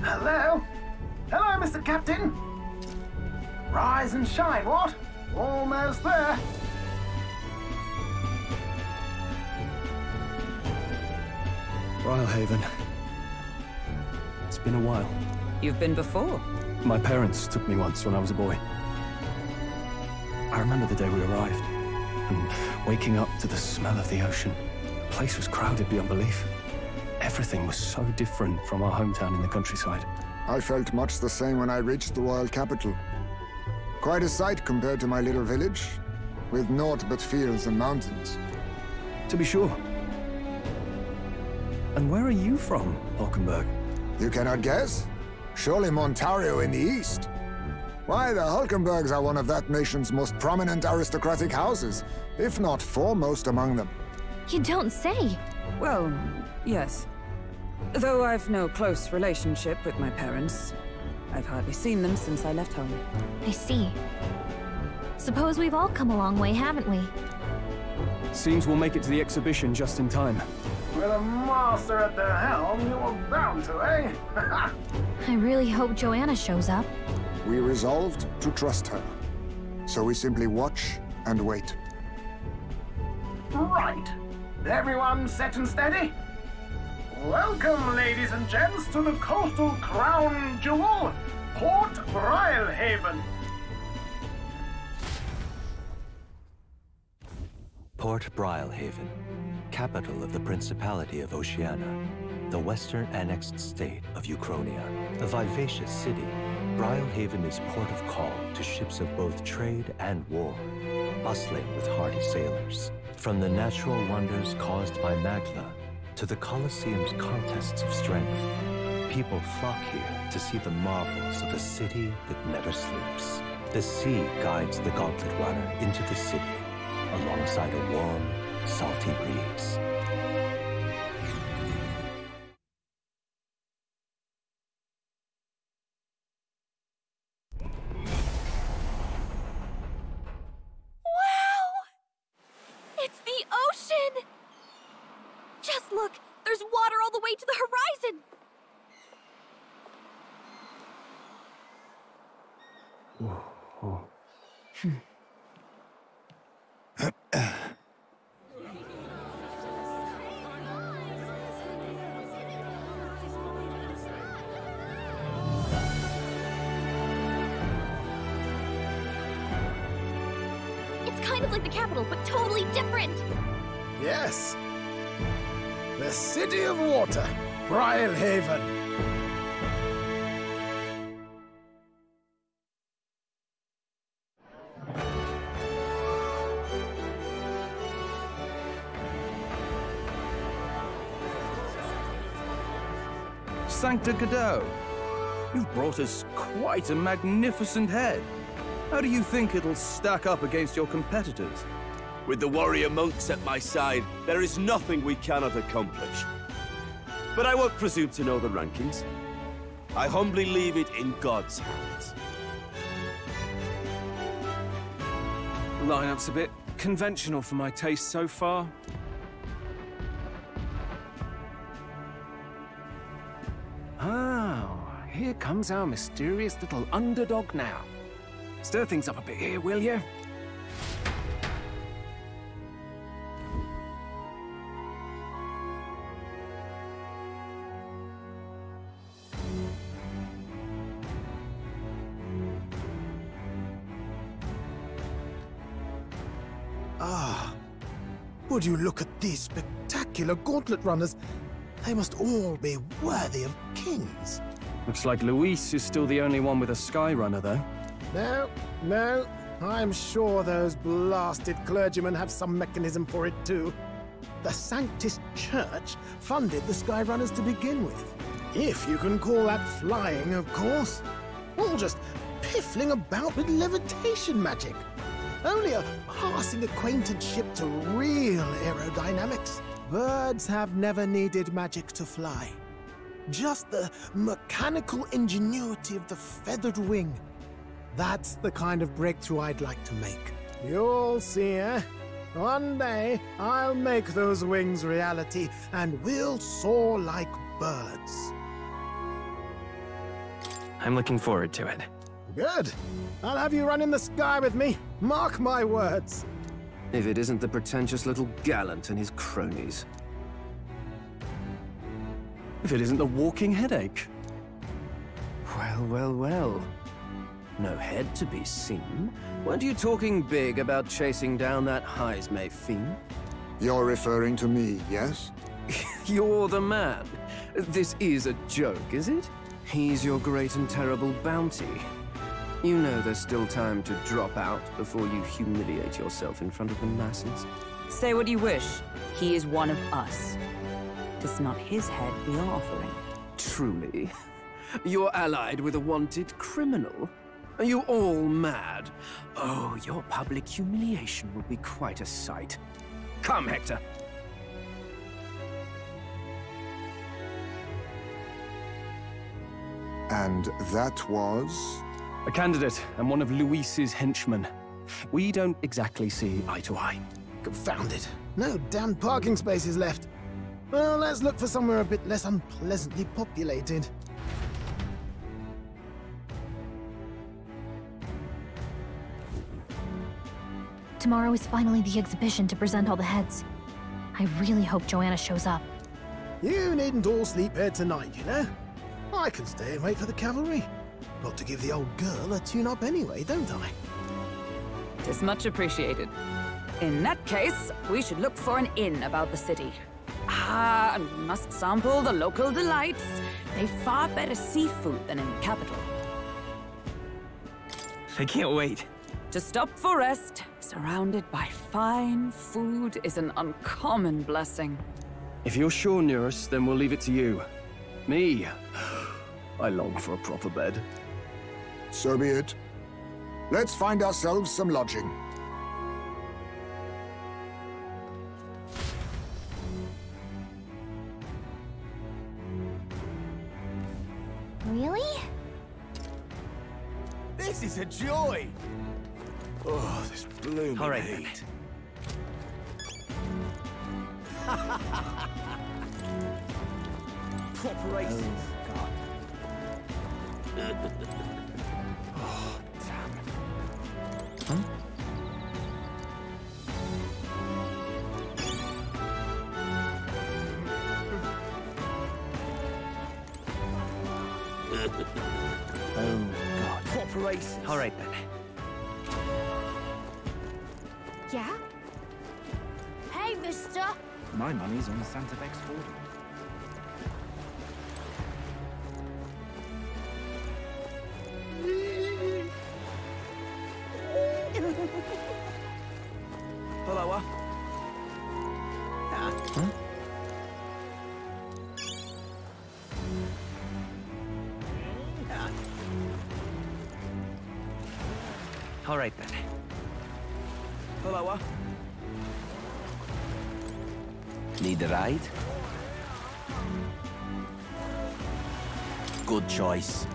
Hello? Hello, Mr. Captain. Rise and shine, what? Almost there. Brilehaven. It's been a while. You've been before? My parents took me once when I was a boy. I remember the day we arrived, and waking up to the smell of the ocean. The place was crowded beyond belief. Everything was so different from our hometown in the countryside. I felt much the same when I reached the royal capital. Quite a sight compared to my little village, with naught but fields and mountains. To be sure. And where are you from, Hulkenberg? You cannot guess? Surely Montario in the east. Why, the Hulkenbergs are one of that nation's most prominent aristocratic houses, if not foremost among them. You don't say. Well, yes. Though I've no close relationship with my parents, I've hardly seen them since I left home. I see. Suppose we've all come a long way, haven't we? Seems we'll make it to the exhibition just in time. With a master at the helm, you were bound to, eh? I really hope Joanna shows up. We resolved to trust her. So we simply watch and wait. Right. Everyone set and steady? Welcome, ladies and gents, to the coastal crown jewel, Port Brilehaven. Port Brilehaven, capital of the Principality of Oceania, the western annexed state of Uchronia. A vivacious city, Brilehaven is port of call to ships of both trade and war, bustling with hardy sailors. From the natural wonders caused by Magla to the Colosseum's contests of strength, people flock here to see the marvels of a city that never sleeps. The sea guides the gauntlet runner into the city, alongside a warm, salty breeze. Wow! It's the ocean! Just look! There's water all the way to the horizon! It's kind of like the capital, but totally different! Yes. The City of Water, Brilehaven. Sancta Godot, you've brought us quite a magnificent head. How do you think it'll stack up against your competitors? With the warrior monks at my side, there is nothing we cannot accomplish. But I won't presume to know the rankings. I humbly leave it in God's hands. Lineup's a bit conventional for my taste so far. Oh, here comes our mysterious little underdog now. Stir things up a bit here, will you? Ah, would you look at these spectacular gauntlet runners? They must all be worthy of kings. Looks like Luis is still the only one with a sky runner, though. No, I'm sure those blasted clergymen have some mechanism for it too. The Sanctus Church funded the Skyrunners to begin with. If you can call that flying, of course. All just piffling about with levitation magic. Only a passing acquaintanceship to real aerodynamics. Birds have never needed magic to fly. Just the mechanical ingenuity of the feathered wing. That's the kind of breakthrough I'd like to make. You'll see, eh? One day, I'll make those wings reality, and we'll soar like birds. I'm looking forward to it. Good. I'll have you run in the sky with me. Mark my words. If it isn't the pretentious little gallant and his cronies. If it isn't the walking headache. Well, well, well. No head to be seen. Weren't you talking big about chasing down that Heismay fiend? You're referring to me, yes? You're the man. This is a joke, is it? He's your great and terrible bounty. You know there's still time to drop out before you humiliate yourself in front of the masses. Say what you wish. He is one of us. Tis not his head we are offering. Truly? You're allied with a wanted criminal? Are you all mad? Oh, your public humiliation will be quite a sight. Come, Hector. And that was? A candidate and one of Luis's henchmen. We don't exactly see eye to eye. Confound it. No damn parking spaces left. Well, let's look for somewhere a bit less unpleasantly populated. Tomorrow is finally the exhibition to present all the heads. I really hope Joanna shows up. You needn't all sleep here tonight, you know? I can stay and wait for the cavalry. Got to give the old girl a tune-up anyway, don't I? Tis much appreciated. In that case, we should look for an inn about the city. Ah, and we must sample the local delights. They've far better seafood than in the capital. I can't wait. To stop for rest, surrounded by fine food, is an uncommon blessing. If you're sure, Nurse, then we'll leave it to you. Me? I long for a proper bed. So be it. Let's find ourselves some lodging. Really? This is a joy! Oh, this blooming All right, heat. Proper races. Oh, damn. Huh? Oh, God. Proper races. All right, then. Yeah? Hey, mister! My money's on Santa Fe's Ford. Hello, Huh? All right, then. Hello, Need a ride? Good choice.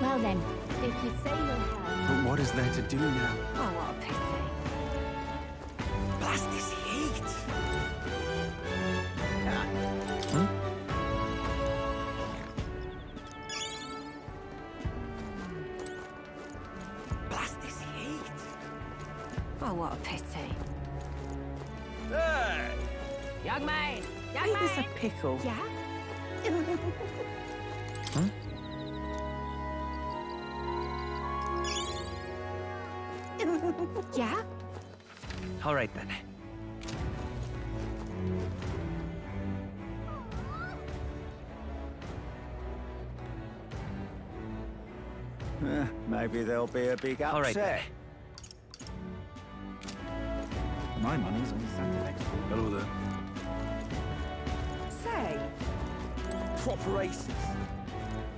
Well then, if you say you'll have... But what is there to do now? Oh, what a pity. blast this heat! Blast this heat! Oh, what a pity. Hey! Young man! Young Is man! this a pickle? Yeah? Yeah? All right, then. Maybe there'll be a big upset. All right, then. My money's on Santa Fe's Ford. Hello there. Say. Proper races.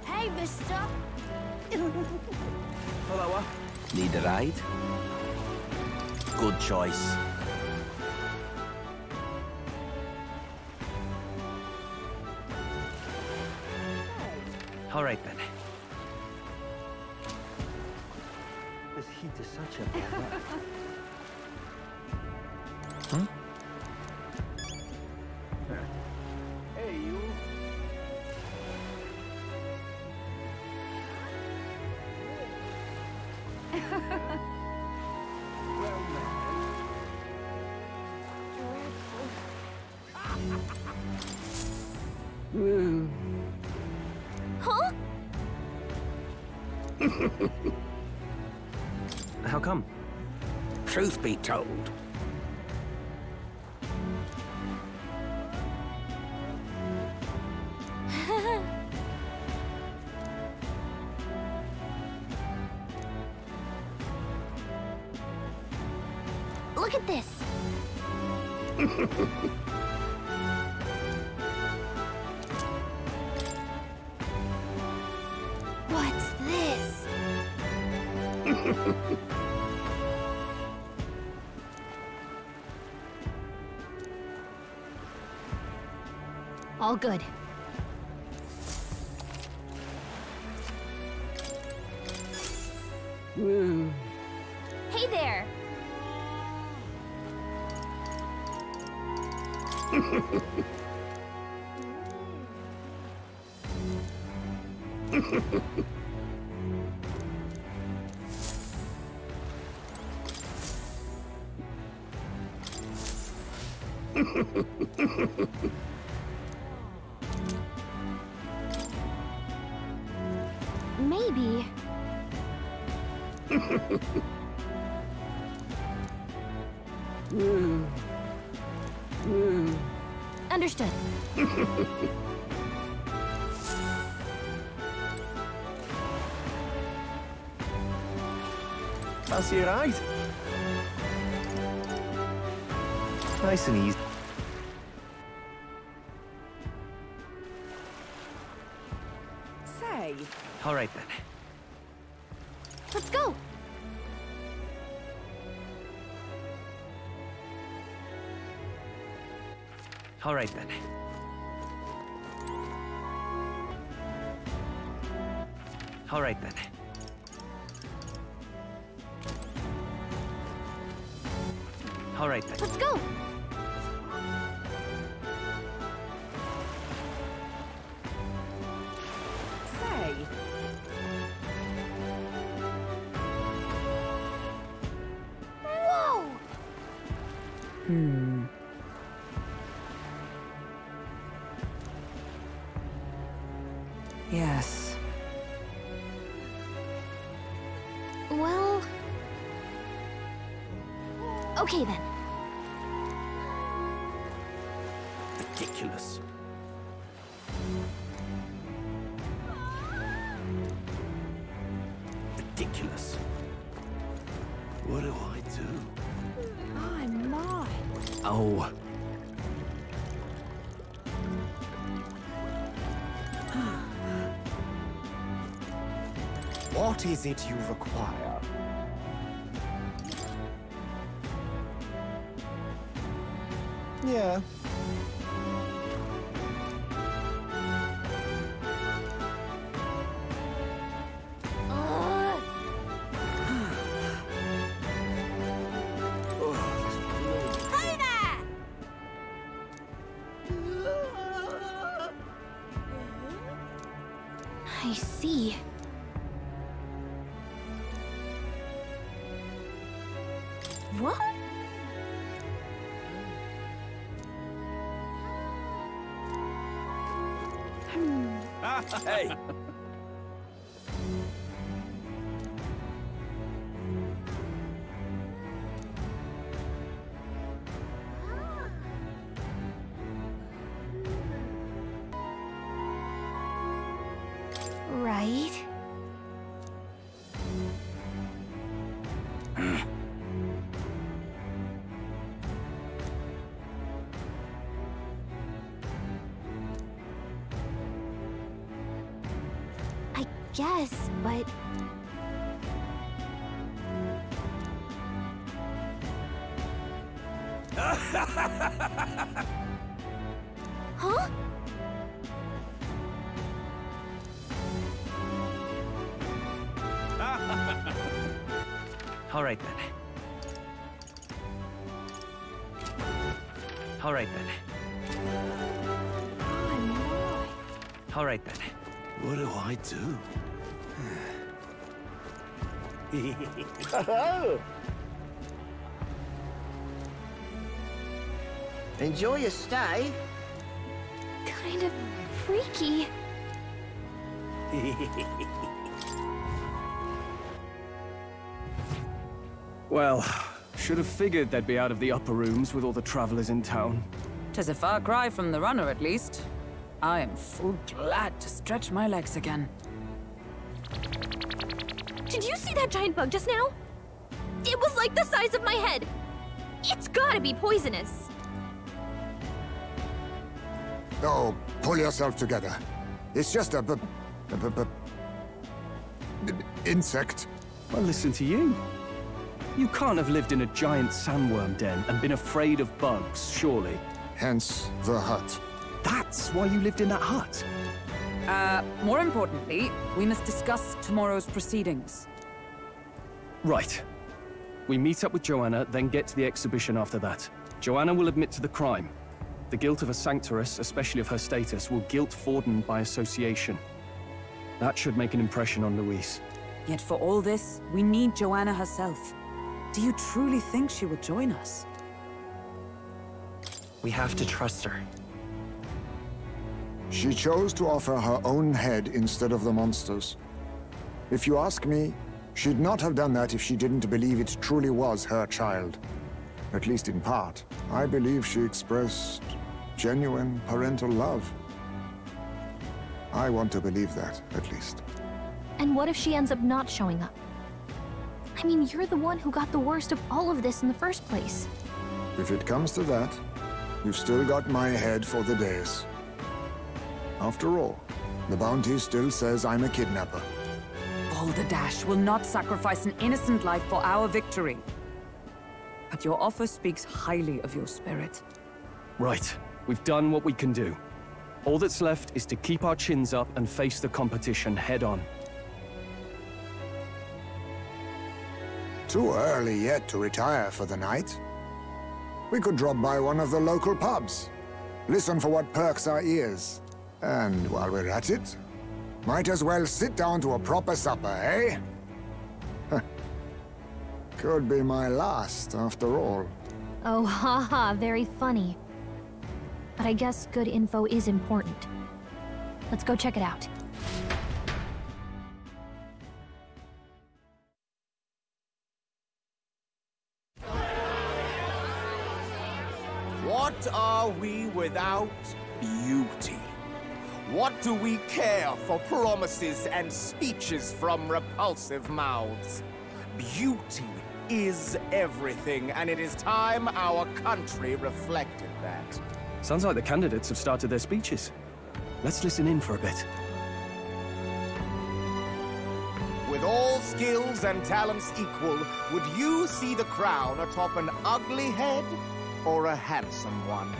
Hey, mister! Hello, Need a ride? Good choice. All right, then. This heat is such a bother. Hmm? Hey, you. Well, man. Huh? How come? Truth be told, Look at this. What's this? All good. Hey there. Maybe. Understood. I'll see you right. Nice and easy. Say, All right, then. Let's go. All right, then. All right, then. All right, then. Let's go. say. Whoa! Yes. Well... Okay then. Ridiculous. Ridiculous. What do I do? I'm not. Oh. what is it you require? Yeah. Hey there! I see. What? Hey! Right. I guess, but... Huh? All right, then. All right, then. All right, then. What do I do? Enjoy your stay. Kind of freaky. Well, should have figured they'd be out of the upper rooms with all the travelers in town. 'Tis a far cry from the runner, at least. I am full glad to stretch my legs again. Did you see that giant bug just now? It was like the size of my head. It's gotta be poisonous. Oh, pull yourself together. It's just a insect. Well, listen to you. You can't have lived in a giant sandworm den and been afraid of bugs, surely. Hence the hut. That's why you lived in that hut? More importantly, we must discuss tomorrow's proceedings. Right. We meet up with Joanna, then get to the exhibition after that. Joanna will admit to the crime. The guilt of a sanctoress, especially of her status, will guilt Forden by association. That should make an impression on Louise. Yet for all this, we need Joanna herself. Do you truly think she would join us? We have to trust her. She chose to offer her own head instead of the monster's. If you ask me, she'd not have done that if she didn't believe it truly was her child. At least in part. I believe she expressed genuine parental love. I want to believe that, at least. And what if she ends up not showing up? I mean, you're the one who got the worst of all of this in the first place. If it comes to that, you've still got my head for the days. After all, the bounty still says I'm a kidnapper. Balderdash will not sacrifice an innocent life for our victory. But your offer speaks highly of your spirit. Right. We've done what we can do. All that's left is to keep our chins up and face the competition head on. Too early yet to retire for the night. We could drop by one of the local pubs. Listen for what perks our ears. And while we're at it, might as well sit down to a proper supper, eh? Could be my last, after all. Oh, haha, very funny. But I guess good info is important. Let's go check it out. What are we without beauty? What do we care for promises and speeches from repulsive mouths? Beauty is everything, and it is time our country reflected that. Sounds like the candidates have started their speeches. Let's listen in for a bit. With all skills and talents equal, would you see the crown atop an ugly head or a handsome one?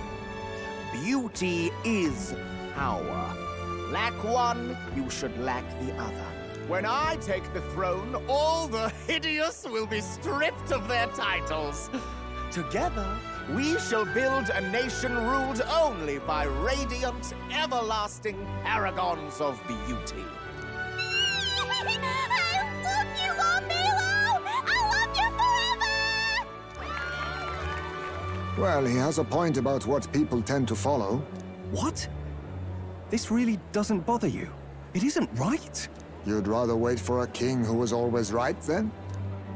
Beauty is power. Lack one, you should lack the other. When I take the throne, all the hideous will be stripped of their titles. Together, we shall build a nation ruled only by radiant, everlasting paragons of beauty. I love you, Lord Milo! I love you forever! Well, he has a point about what people tend to follow. What? This really doesn't bother you? It isn't right? You'd rather wait for a king who was always right, then?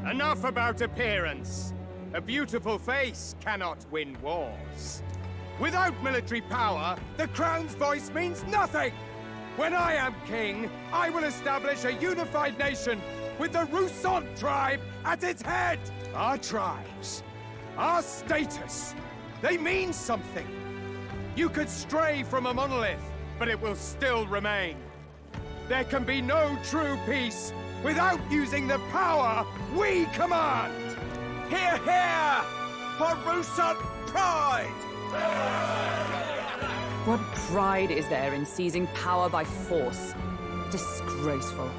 Enough about appearance. A beautiful face cannot win wars. Without military power, the crown's voice means nothing! When I am king, I will establish a unified nation with the Rousant tribe at its head! Our tribes, our status, they mean something. You could stray from a monolith, but it will still remain. There can be no true peace without using the power we command! Hear, hear! For Rousant pride! What pride is there in seizing power by force? Disgraceful.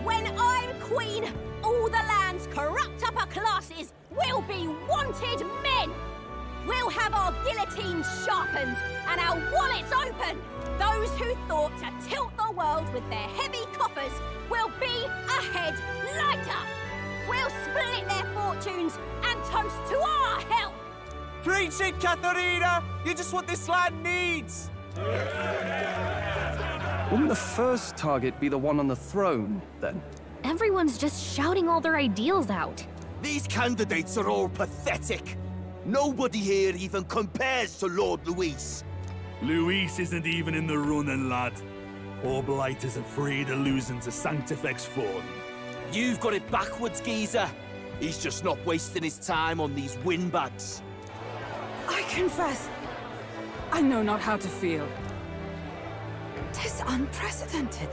When I'm queen, all the land's corrupt upper classes will be wanted men! We'll have our guillotines sharpened and our wallets open. Those who thought to tilt the world with their heavy coffers will be a head lighter. We'll split their fortunes and toast to our health. Preach it, Katharina! You're just what this land needs! Wouldn't the first target be the one on the throne, then? Everyone's just shouting all their ideals out. These candidates are all pathetic. Nobody here even compares to Lord Luis. Luis isn't even in the running, lad. Poor Blight is afraid of losing to Sanctifex Fawn. You've got it backwards, geezer. He's just not wasting his time on these windbags. I confess, I know not how to feel. 'Tis unprecedented.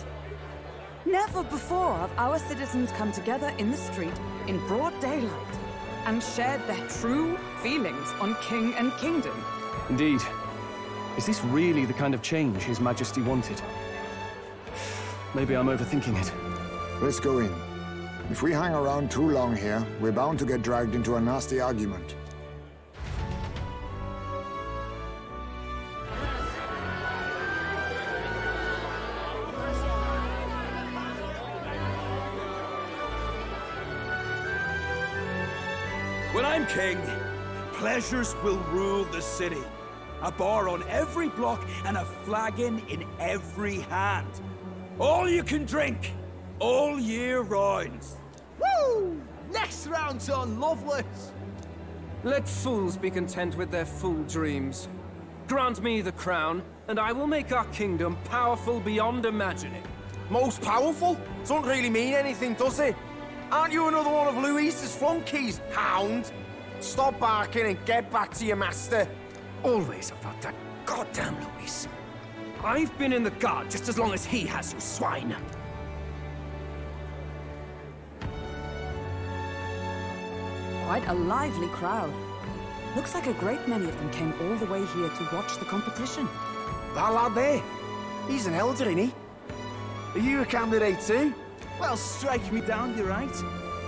Never before have our citizens come together in the street in broad daylight and shared their true feelings on king and kingdom. Indeed. Is this really the kind of change His Majesty wanted? Maybe I'm overthinking it. Let's go in. If we hang around too long here, we're bound to get dragged into a nasty argument. When I'm king, pleasures will rule the city. A bar on every block and a flagon in every hand. All you can drink, all year round. Woo! Next round's on Loveless! Let fools be content with their fool dreams. Grant me the crown, and I will make our kingdom powerful beyond imagining. Most powerful? Doesn't really mean anything, does it? Aren't you another one of Luis's flunkies, hound? Stop barking and get back to your master. Always about that goddamn Luis. I've been in the guard just as long as he has, you swine. Quite a lively crowd. Looks like a great many of them came all the way here to watch the competition. That lad there, he's an elder, isn't he? Are you a candidate too? Well, strike me down, you're right.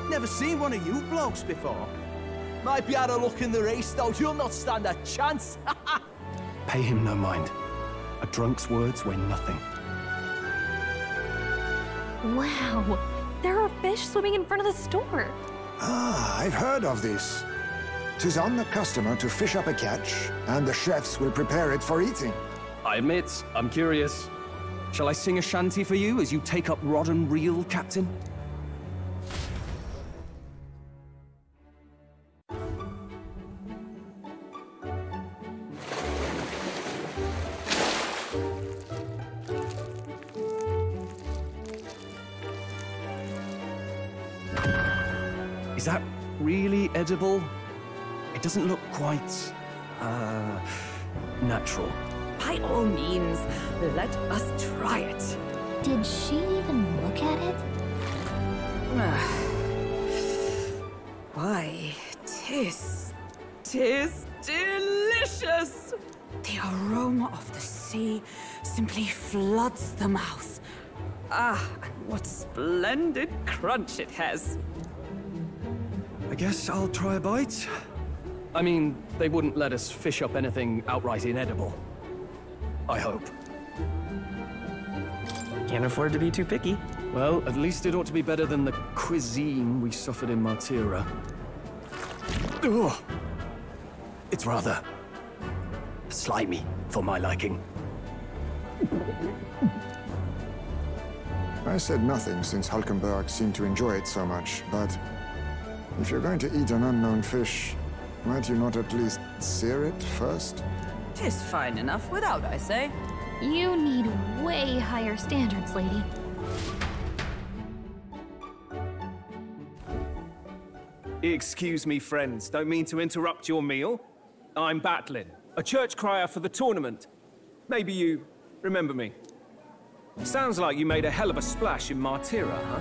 Never seen one of you blokes before. Might be had a look in the race, though. You'll not stand a chance. Pay him no mind. A drunk's words weigh nothing. Wow, there are fish swimming in front of the store. Ah, I've heard of this. 'Tis on the customer to fish up a catch, and the chefs will prepare it for eating. I admit, I'm curious. Shall I sing a shanty for you as you take up rod and reel, Captain? Is that really edible? It doesn't look quite, natural. By all means, let us try it. Did she even look at it? Why, tis delicious! The aroma of the sea simply floods the mouth. Ah, and what splendid crunch it has. I guess I'll try a bite. I mean, they wouldn't let us fish up anything outright inedible. I hope. Can't afford to be too picky. Well, at least it ought to be better than the cuisine we suffered in Martira. Ugh. It's rather slimy for my liking. I said nothing since Hulkenberg seemed to enjoy it so much, but if you're going to eat an unknown fish, might you not at least sear it first? 'Tis fine enough without, I say. You need way higher standards, lady. Excuse me, friends. Don't mean to interrupt your meal. I'm Batlin, a church crier for the tournament. Maybe you remember me. Sounds like you made a hell of a splash in Martira, huh?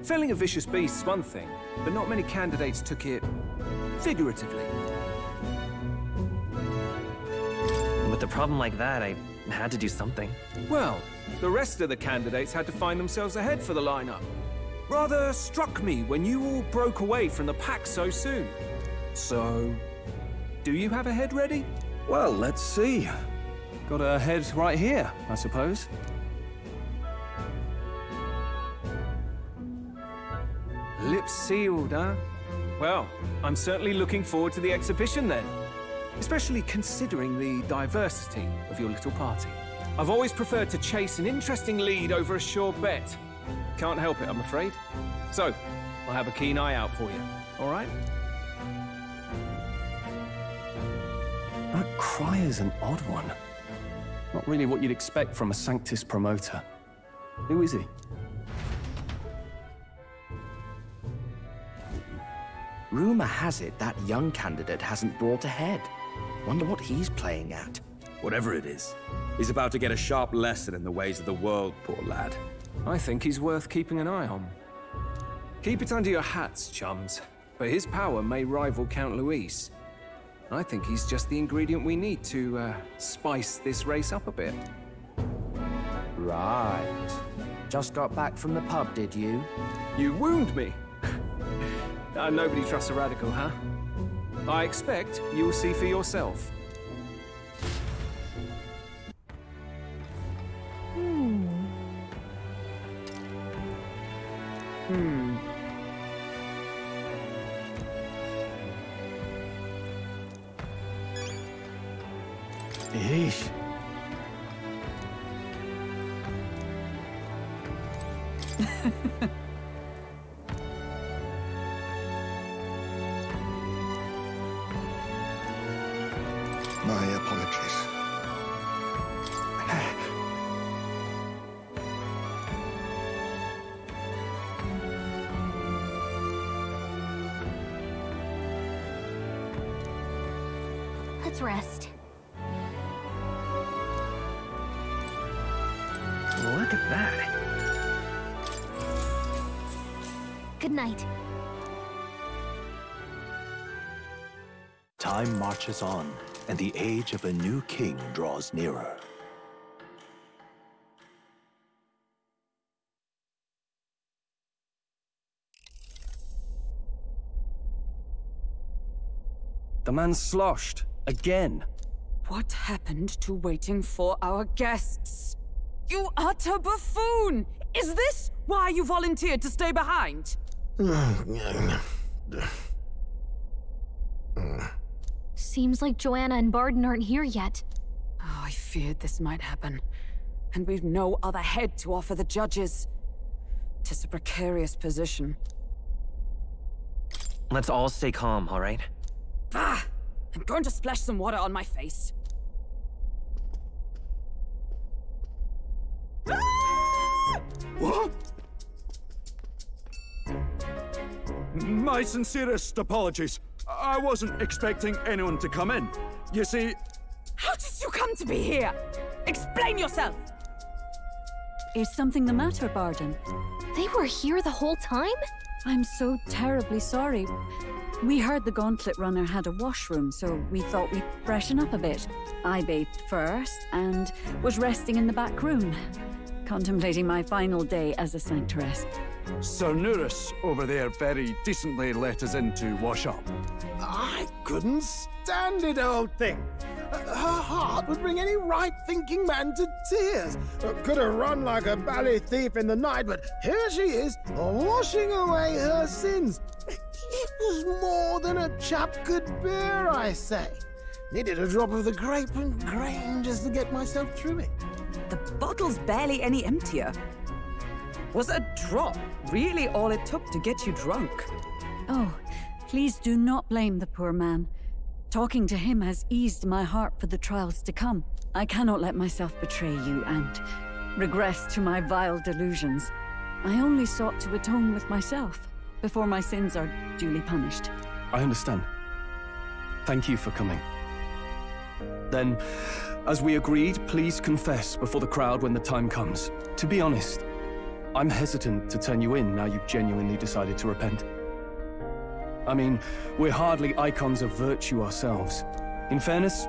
Felling a vicious beast's one thing, but not many candidates took it figuratively. With a problem like that, I had to do something. Well, the rest of the candidates had to find themselves ahead for the lineup. Rather struck me when you all broke away from the pack so soon. So, Do you have a head ready? Well, let's see. Got a head right here, I suppose. Lips sealed, huh? Well, I'm certainly looking forward to the exhibition then. Especially considering the diversity of your little party. I've always preferred to chase an interesting lead over a sure bet. Can't help it, I'm afraid. So, I'll have a keen eye out for you, all right? That cry is an odd one. Not really what you'd expect from a Sanctus promoter. Who is he? Rumor has it that young candidate hasn't brought a head. Wonder what he's playing at. Whatever it is, he's about to get a sharp lesson in the ways of the world, poor lad. I think he's worth keeping an eye on. Keep it under your hats, chums. But his power may rival Count Luis. I think he's just the ingredient we need to, spice this race up a bit. Right. Just got back from the pub, did you? You wound me. Nobody trusts a radical, huh? I expect you'll see for yourself. Yeesh. My apologies. Let's rest. Look at that. Good night. Time marches on, and the age of a new king draws nearer. The man's sloshed. Again. What happened to waiting for our guests? You utter buffoon! Is this why you volunteered to stay behind? Seems like Joanna and Barden aren't here yet. Oh, I feared this might happen. And we've no other head to offer the judges. 'Tis a precarious position. Let's all stay calm, all right? Ah! I'm going to splash some water on my face. What? My sincerest apologies. I wasn't expecting anyone to come in. You see... How did you come to be here? Explain yourself! Is something the matter, Barden? They were here the whole time? I'm so terribly sorry. We heard the Gauntlet Runner had a washroom, so we thought we'd freshen up a bit. I bathed first and was resting in the back room, contemplating my final day as a Sanctress. Sir Nuris over there very decently let us in to wash up. I couldn't stand it, old thing. Her heart would bring any right-thinking man to tears. Could have run like a bally thief in the night, but here she is, washing away her sins. It was more than a chap could bear, I say. Needed a drop of the grape and grain just to get myself through it. The bottle's barely any emptier. Was a drop really all it took to get you drunk? Oh, please do not blame the poor man. Talking to him has eased my heart for the trials to come. I cannot let myself betray you and regress to my vile delusions. I only sought to atone with myself before my sins are duly punished. I understand. Thank you for coming. Then, as we agreed, please confess before the crowd when the time comes. To be honest, I'm hesitant to turn you in now you've genuinely decided to repent. I mean, we're hardly icons of virtue ourselves. In fairness,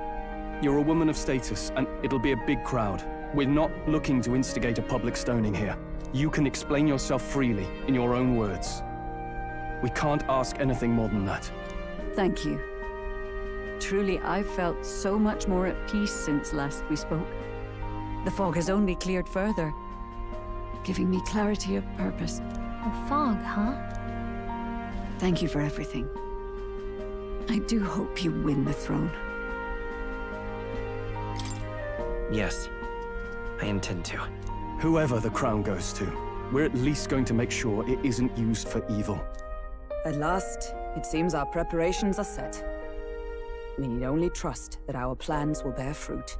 you're a woman of status, and it'll be a big crowd. We're not looking to instigate a public stoning here. You can explain yourself freely, in your own words. We can't ask anything more than that. Thank you. Truly, I've felt so much more at peace since last we spoke. The fog has only cleared further, giving me clarity of purpose. The fog, huh? Thank you for everything. I do hope you win the throne. Yes, I intend to. Whoever the crown goes to, we're at least going to make sure it isn't used for evil. At last, it seems our preparations are set. We need only trust that our plans will bear fruit.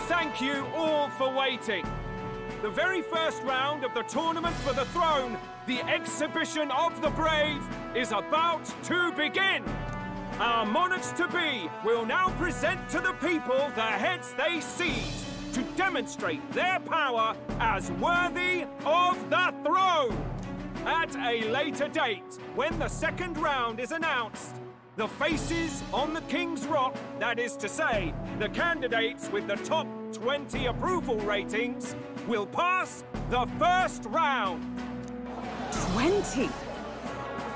Thank you all for waiting. The very first round of the tournament for the throne, the exhibition of the brave, is about to begin. Our monarchs-to-be will now present to the people the heads they seize to demonstrate their power as worthy of the throne. At a later date, when the second round is announced, the faces on the King's Rock, that is to say, the candidates with the top 20 approval ratings, will pass the first round. 20?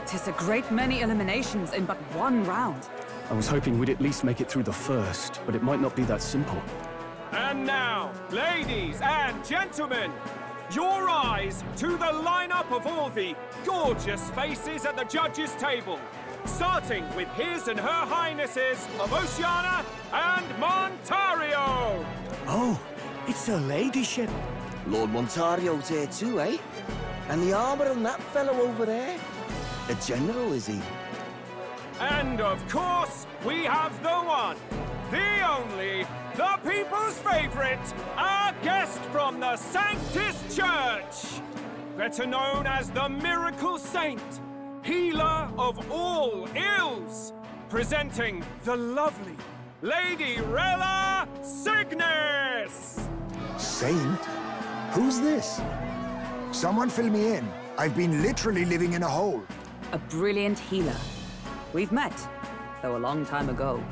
'Tis a great many eliminations in but one round. I was hoping we'd at least make it through the first, but it might not be that simple. And now, ladies and gentlemen, your eyes to the lineup of all the gorgeous faces at the judges' table, starting with His and Her Highnesses of Oceania and Montario. Oh, it's her ladyship. Lord Montario's here too, eh? And the armor on that fellow over there? A general, is he? And of course, we have the one, the only, the people's favorite, our guest from the Sanctus Church, better known as the Miracle Saint, healer of all ills, presenting the lovely Lady Rella Cygnus! Saint? Who's this? Someone fill me in. I've been literally living in a hole. A brilliant healer. We've met, though a long time ago.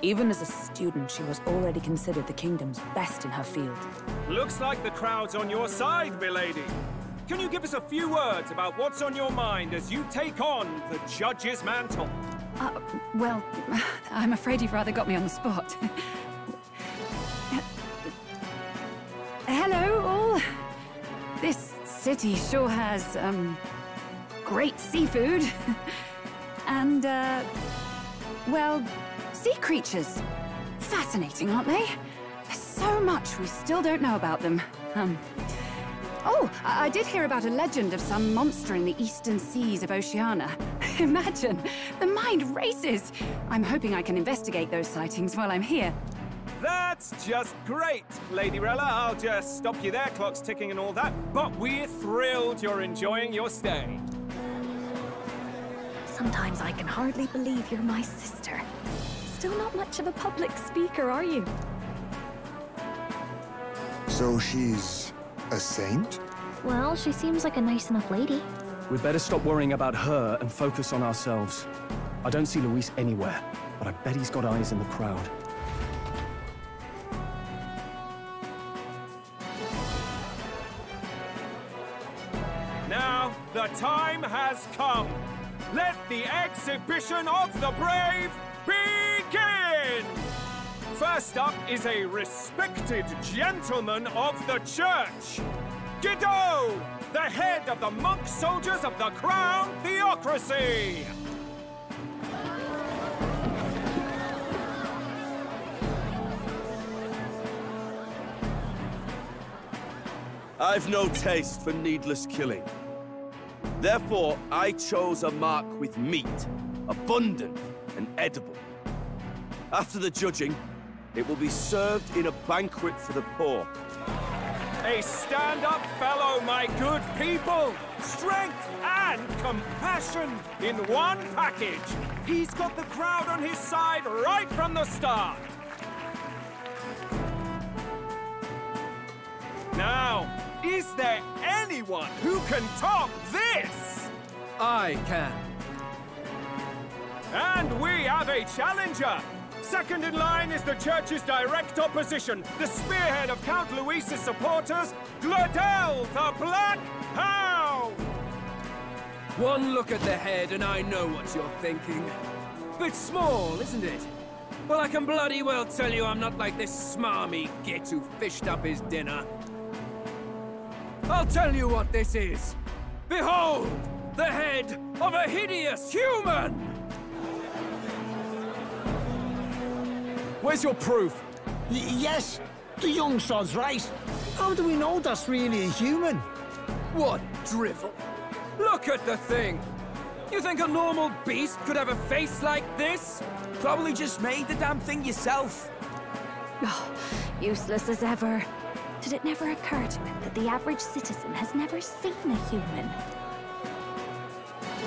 Even as a student, she was already considered the kingdom's best in her field. Looks like the crowd's on your side, milady. Can you give us a few words about what's on your mind as you take on the judge's mantle? Well, I'm afraid you've rather got me on the spot. Hello, all. This city sure has, great seafood. And, well, sea creatures. Fascinating, aren't they? There's so much we still don't know about them. Oh, I did hear about a legend of some monster in the eastern seas of Oceania. Imagine, the mind races. I'm hoping I can investigate those sightings while I'm here. That's just great, Lady Rella. I'll just stop you there, clock's ticking and all that. But we're thrilled you're enjoying your stay. Sometimes I can hardly believe you're my sister. Still not much of a public speaker, are you? So she's a saint? Well, she seems like a nice enough lady. We'd better stop worrying about her and focus on ourselves. I don't see Luis anywhere, but I bet he's got eyes in the crowd. Now, the time has come. Let the exhibition of the brave begin! First up is a respected gentleman of the church. Guido, the head of the monk soldiers of the Crown Theocracy. I've no taste for needless killing. Therefore, I chose a mark with meat, abundant and edible. After the judging, it will be served in a banquet for the poor. A stand-up fellow, my good people! Strength and compassion in one package! He's got the crowd on his side right from the start! Now, is there anyone who can top this? I can. And we have a challenger! Second in line is the church's direct opposition, the spearhead of Count Luis's supporters, Gladel the Black Hound! One look at the head and I know what you're thinking. Bit small, isn't it? Well, I can bloody well tell you I'm not like this smarmy git who fished up his dinner. I'll tell you what this is. Behold, the head of a hideous human! Where's your proof? Yes, the young sod's right. How do we know that's really a human? What drivel? Look at the thing! You think a normal beast could have a face like this? Probably just made the damn thing yourself. Oh, useless as ever. Did it never occur to him that the average citizen has never seen a human?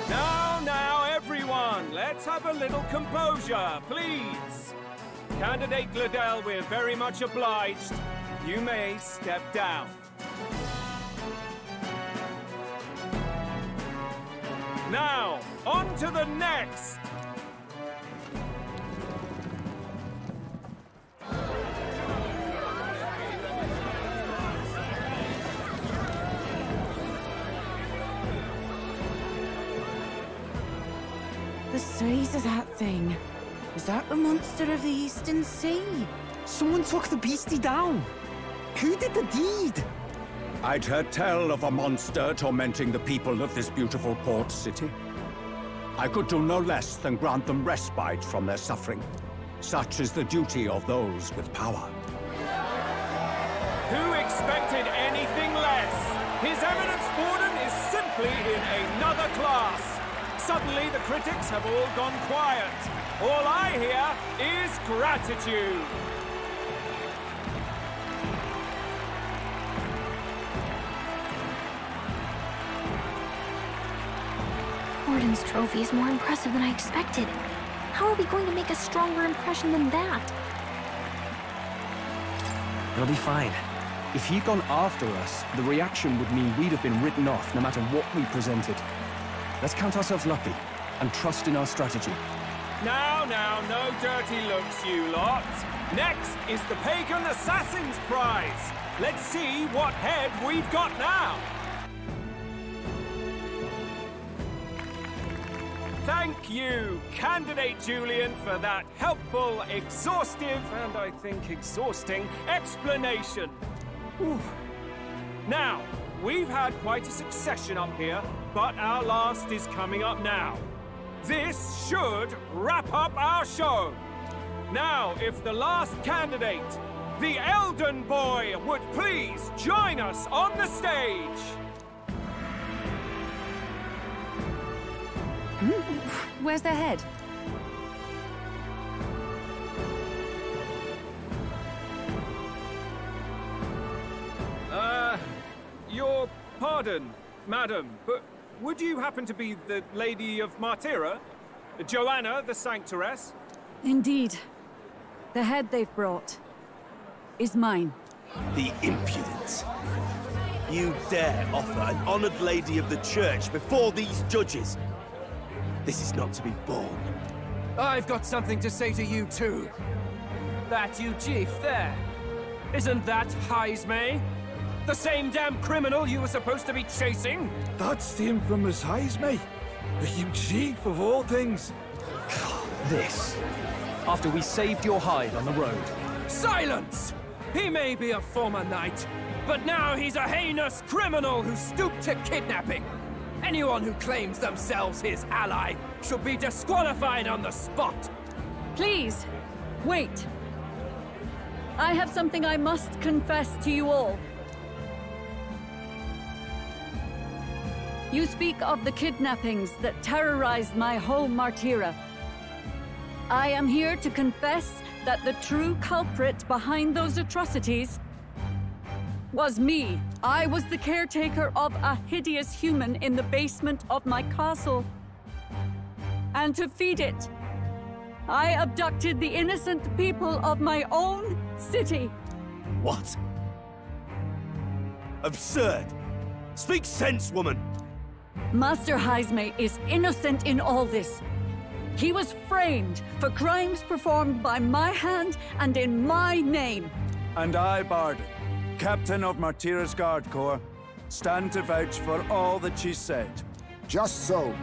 Now, everyone, let's have a little composure, please. Candidate Gladel, we're very much obliged. You may step down. Now, on to the next! The size of that thing. Is that the monster of the Eastern Sea? Someone took the beastie down. Who did the deed? I'd heard tell of a monster tormenting the people of this beautiful port city. I could do no less than grant them respite from their suffering. Such is the duty of those with power. Who expected anything less? His Eminence Borden is simply in another class. Suddenly the critics have all gone quiet. All I hear is gratitude. Borden's trophy is more impressive than I expected. How are we going to make a stronger impression than that? It'll be fine. If he'd gone after us, the reaction would mean we'd have been written off no matter what we presented. Let's count ourselves lucky and trust in our strategy. Now, no dirty looks, you lot. Next is the Pagan Assassin's Prize. Let's see what head we've got now. Thank you, Candidate Julian, for that helpful, exhaustive, and I think exhausting explanation. Whew. Now, we've had quite a succession up here, but our last is coming up now. This should wrap up our show. Now, if the last candidate, the Elden Boy, would please join us on the stage. Where's their head? Your pardon, madam, but would you happen to be the Lady of Martyra? Joanna, the Sanctoress? Indeed. The head they've brought is mine. The impudence. You dare offer an honored lady of the church before these judges? This is not to be borne. I've got something to say to you too. That you chief there. Isn't that Heismay? The same damn criminal you were supposed to be chasing? That's the infamous Heismay. The huge chief of all things. This. After we saved your hide on the road. Silence! He may be a former knight, but now he's a heinous criminal who stooped to kidnapping. Anyone who claims themselves his ally should be disqualified on the spot. Please, wait. I have something I must confess to you all. You speak of the kidnappings that terrorized my home, Martyra. I am here to confess that the true culprit behind those atrocities was me. I was the caretaker of a hideous human in the basement of my castle. And to feed it, I abducted the innocent people of my own city. What? Absurd! Speak sense, woman! Master Heismay is innocent in all this. He was framed for crimes performed by my hand and in my name. And I, Barden, captain of Martira's Guard Corps, stand to vouch for all that she said. Just so.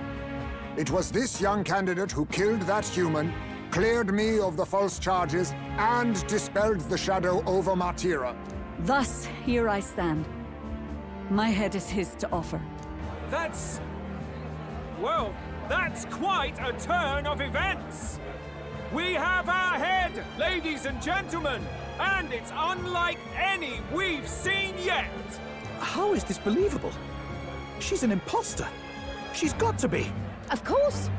It was this young candidate who killed that human, cleared me of the false charges, and dispelled the shadow over Martira. Thus, here I stand. My head is his to offer. That's... well, that's quite a turn of events! We have our head, ladies and gentlemen, and it's unlike any we've seen yet! How is this believable? She's an imposter. She's got to be. Of course.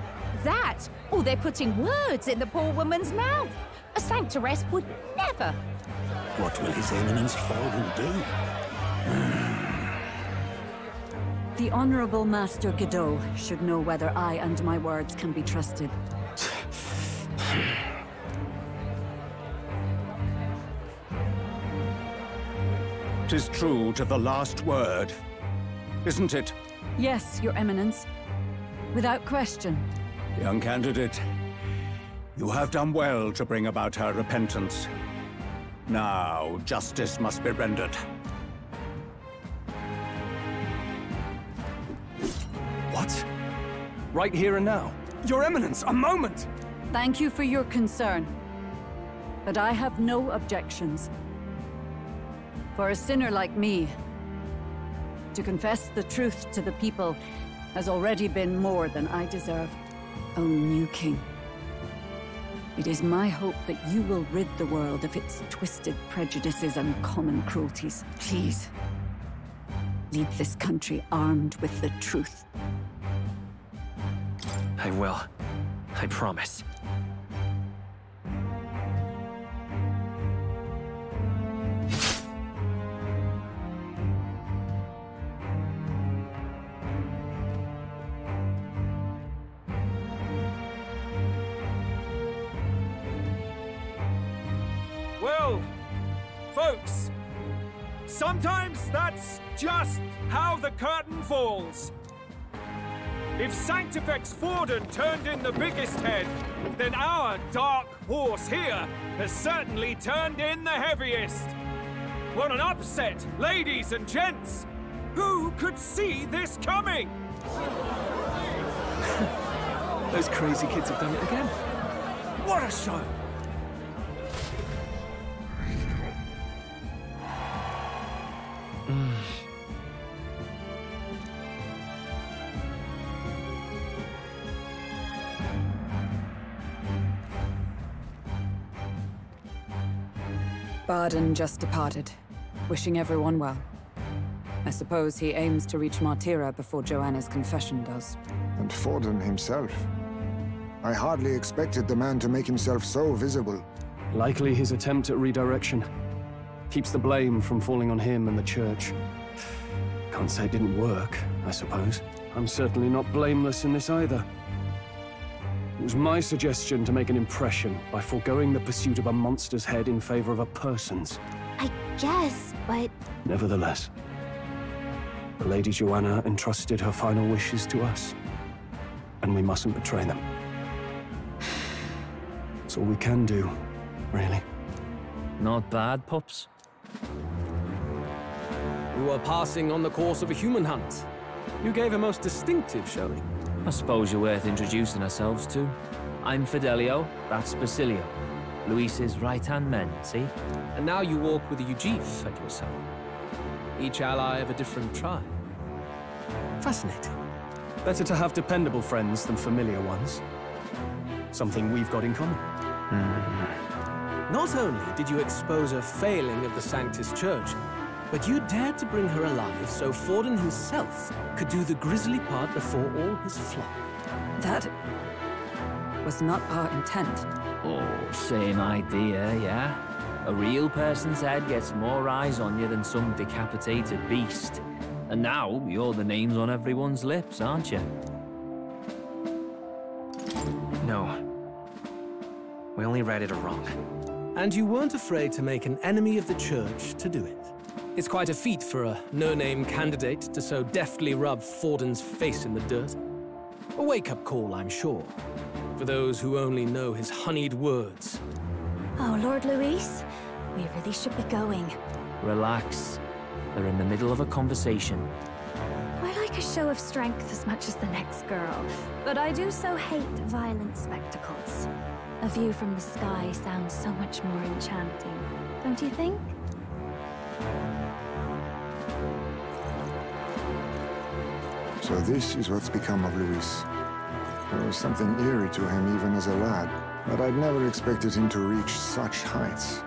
That, or they're putting words in the poor woman's mouth. A sanctoress would never. What will His Eminence Forden do? The Honorable Master Godot should know whether I and my words can be trusted. 'Tis true to the last word, isn't it? Yes, Your Eminence. Without question. Young candidate, you have done well to bring about her repentance. Now, justice must be rendered. What? Right here and now? Your Eminence, a moment! Thank you for your concern. But I have no objections. For a sinner like me, to confess the truth to the people has already been more than I deserve. O new king, it is my hope that you will rid the world of its twisted prejudices and common cruelties. Please, lead this country armed with the truth. I will. I promise. Well, folks, sometimes that's just how the curtain falls. If Sanctifex Forden turned in the biggest head, then our dark horse here has certainly turned in the heaviest. What an upset, ladies and gents! Who could see this coming? Those crazy kids have done it again. What a show! Barden just departed, wishing everyone well. I suppose he aims to reach Martira before Joanna's confession does. And Forden himself. I hardly expected the man to make himself so visible. Likely his attempt at redirection. Keeps the blame from falling on him and the church. Can't say it didn't work, I suppose. I'm certainly not blameless in this either. It was my suggestion to make an impression by foregoing the pursuit of a monster's head in favor of a person's. I guess, but... Nevertheless, the Lady Joanna entrusted her final wishes to us, and we mustn't betray them. It's all we can do, really. Not bad, pups. We were passing on the course of a human hunt. You gave a most distinctive showing. I suppose you're worth introducing ourselves to. I'm Fidelio, that's Basilio. Luis's right-hand men, see? And now you walk with a Ujif at your side. Each ally of a different tribe. Fascinating. Better to have dependable friends than familiar ones. Something we've got in common. Not only did you expose a failing of the Sanctus Church, but you dared to bring her alive so Forden himself could do the grisly part before all his flock. That was not our intent. Oh, same idea, yeah? A real person's head gets more eyes on you than some decapitated beast. And now, you're the names on everyone's lips, aren't you? No. We only righted a wrong. And you weren't afraid to make an enemy of the Church to do it. It's quite a feat for a no-name candidate to so deftly rub Forden's face in the dirt. A wake-up call, I'm sure. for those who only know his honeyed words. Oh, Lord Luis, we really should be going. Relax. They're in the middle of a conversation. I like a show of strength as much as the next girl, but I do so hate violent spectacles. A view from the sky sounds so much more enchanting, don't you think? So this is what's become of Luis. There was something eerie to him even as a lad, but I'd never expected him to reach such heights.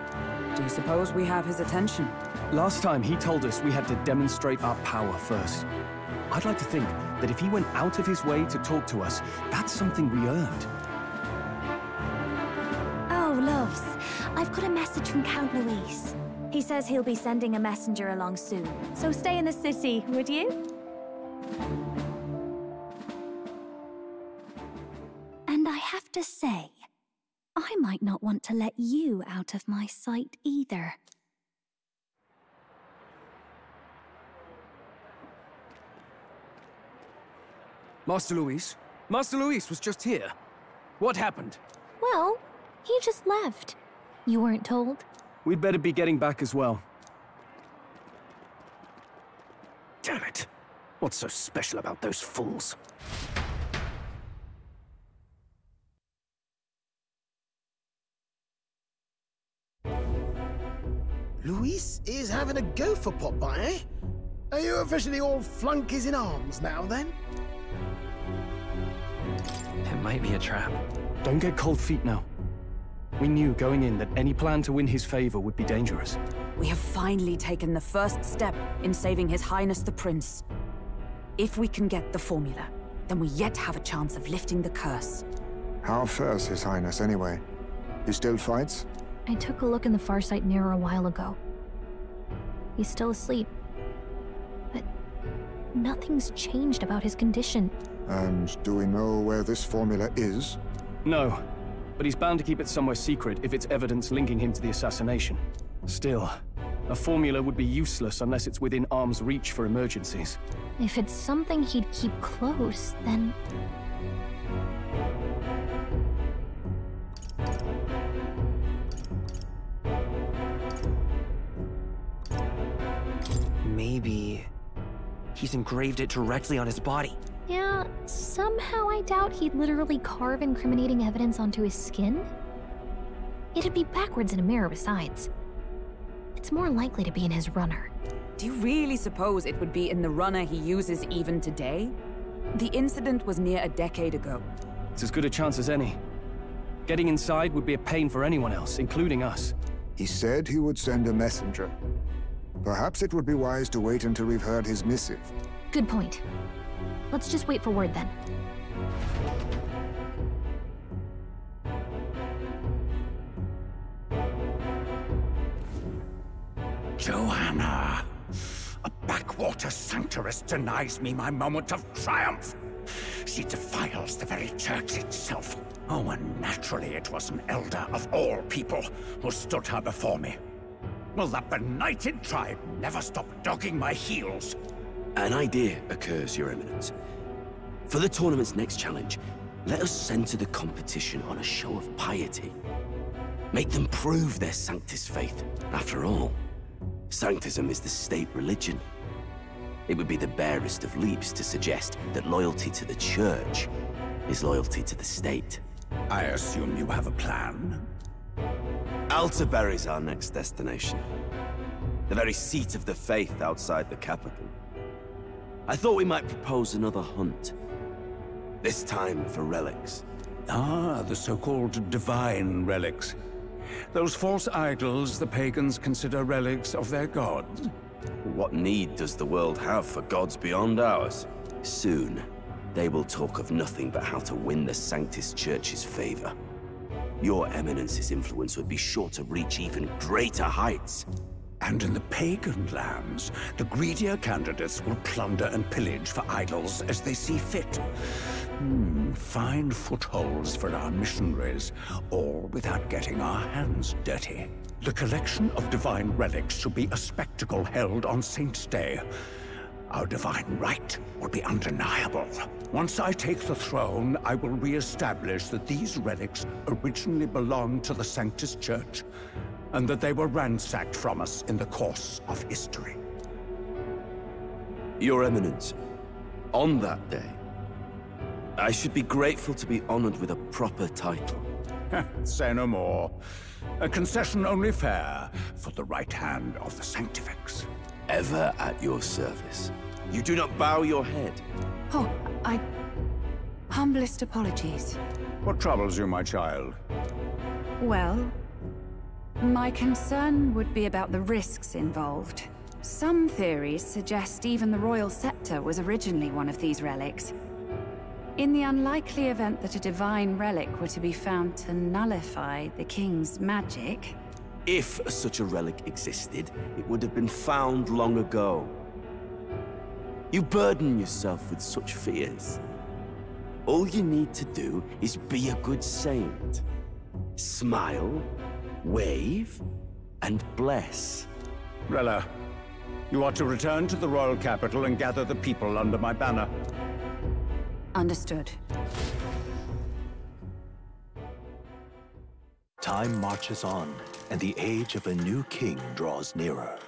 Do you suppose we have his attention? Last time he told us we had to demonstrate our power first. I'd like to think that if he went out of his way to talk to us, that's something we earned. Oh, loves, I've got a message from Count Luis. He says he'll be sending a messenger along soon, so stay in the city, would you? And I have to say, I might not want to let you out of my sight either. Master Luis? Master Luis was just here. What happened? Well, he just left. You weren't told? We'd better be getting back as well. Damn it. What's so special about those fools? Luis is having a go for Popeye, eh? Are you officially all flunkies in arms now, then? It might be a trap. Don't get cold feet now. We knew going in that any plan to win his favor would be dangerous. We have finally taken the first step in saving His Highness the Prince. If we can get the formula, then we yet have a chance of lifting the curse. How fares His Highness, anyway? He still fights? I took a look in the Farsight mirror a while ago. He's still asleep. But nothing's changed about his condition. And do we know where this formula is? No, but he's bound to keep it somewhere secret if it's evidence linking him to the assassination. Still, a formula would be useless unless it's within arm's reach for emergencies. If it's something he'd keep close, then... Maybe he's engraved it directly on his body. Yeah, somehow I doubt he'd literally carve incriminating evidence onto his skin. It'd be backwards in a mirror besides. It's more likely to be in his runner. Do you really suppose it would be in the runner he uses even today? The incident was near a decade ago. It's as good a chance as any. Getting inside would be a pain for anyone else, including us. He said he would send a messenger. Perhaps it would be wise to wait until we've heard his missive. Good point. Let's just wait for word then. Joanna! A backwater sanctuarist denies me my moment of triumph! She defiles the very church itself. Oh, and naturally it was an elder of all people who stood her before me. Will that benighted tribe never stop dogging my heels? An idea occurs, Your Eminence. For the tournament's next challenge, let us center the competition on a show of piety. Make them prove their Sanctus faith. After all, Sanctism is the state religion. It would be the barest of leaps to suggest that loyalty to the Church is loyalty to the state. I assume you have a plan? Altaberry's our next destination. The very seat of the faith outside the capital. I thought we might propose another hunt. This time for relics. Ah, the so-called divine relics. Those false idols the pagans consider relics of their gods. What need does the world have for gods beyond ours? Soon, they will talk of nothing but how to win the Sanctus Church's favor. Your Eminence's influence would be sure to reach even greater heights. And in the pagan lands, the greedier candidates will plunder and pillage for idols as they see fit. Fine footholds for our missionaries, all without getting our hands dirty. The collection of divine relics should be a spectacle held on Saint's Day. Our divine right will be undeniable. Once I take the throne, I will re-establish that these relics originally belonged to the Sanctus Church, and that they were ransacked from us in the course of history. Your Eminence, on that day, I should be grateful to be honored with a proper title. Say no more. A concession only fair for the right hand of the Sanctifex. Ever at your service. You do not bow your head. Oh, humblest apologies. What troubles you, my child? Well, my concern would be about the risks involved. Some theories suggest even the royal scepter was originally one of these relics. In the unlikely event that a divine relic were to be found to nullify the king's magic... If such a relic existed, it would have been found long ago. You burden yourself with such fears. All you need to do is be a good saint. Smile, wave, and bless. Rella, you are to return to the royal capital and gather the people under my banner. Understood. Time marches on, and the age of a new king draws nearer.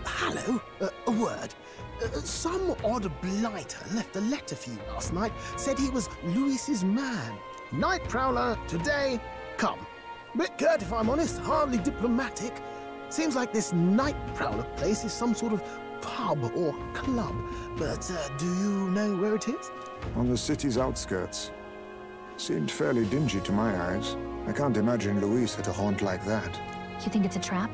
Hello? A word. Some odd blighter left a letter for you last night. Said he was Louis's man. Night Prowler, today, come. Bit curt if I'm honest, hardly diplomatic. Seems like this Night Prowler place is some sort of pub or club. But do you know where it is? On the city's outskirts. Seemed fairly dingy to my eyes. I can't imagine Louis at a haunt like that. You think it's a trap?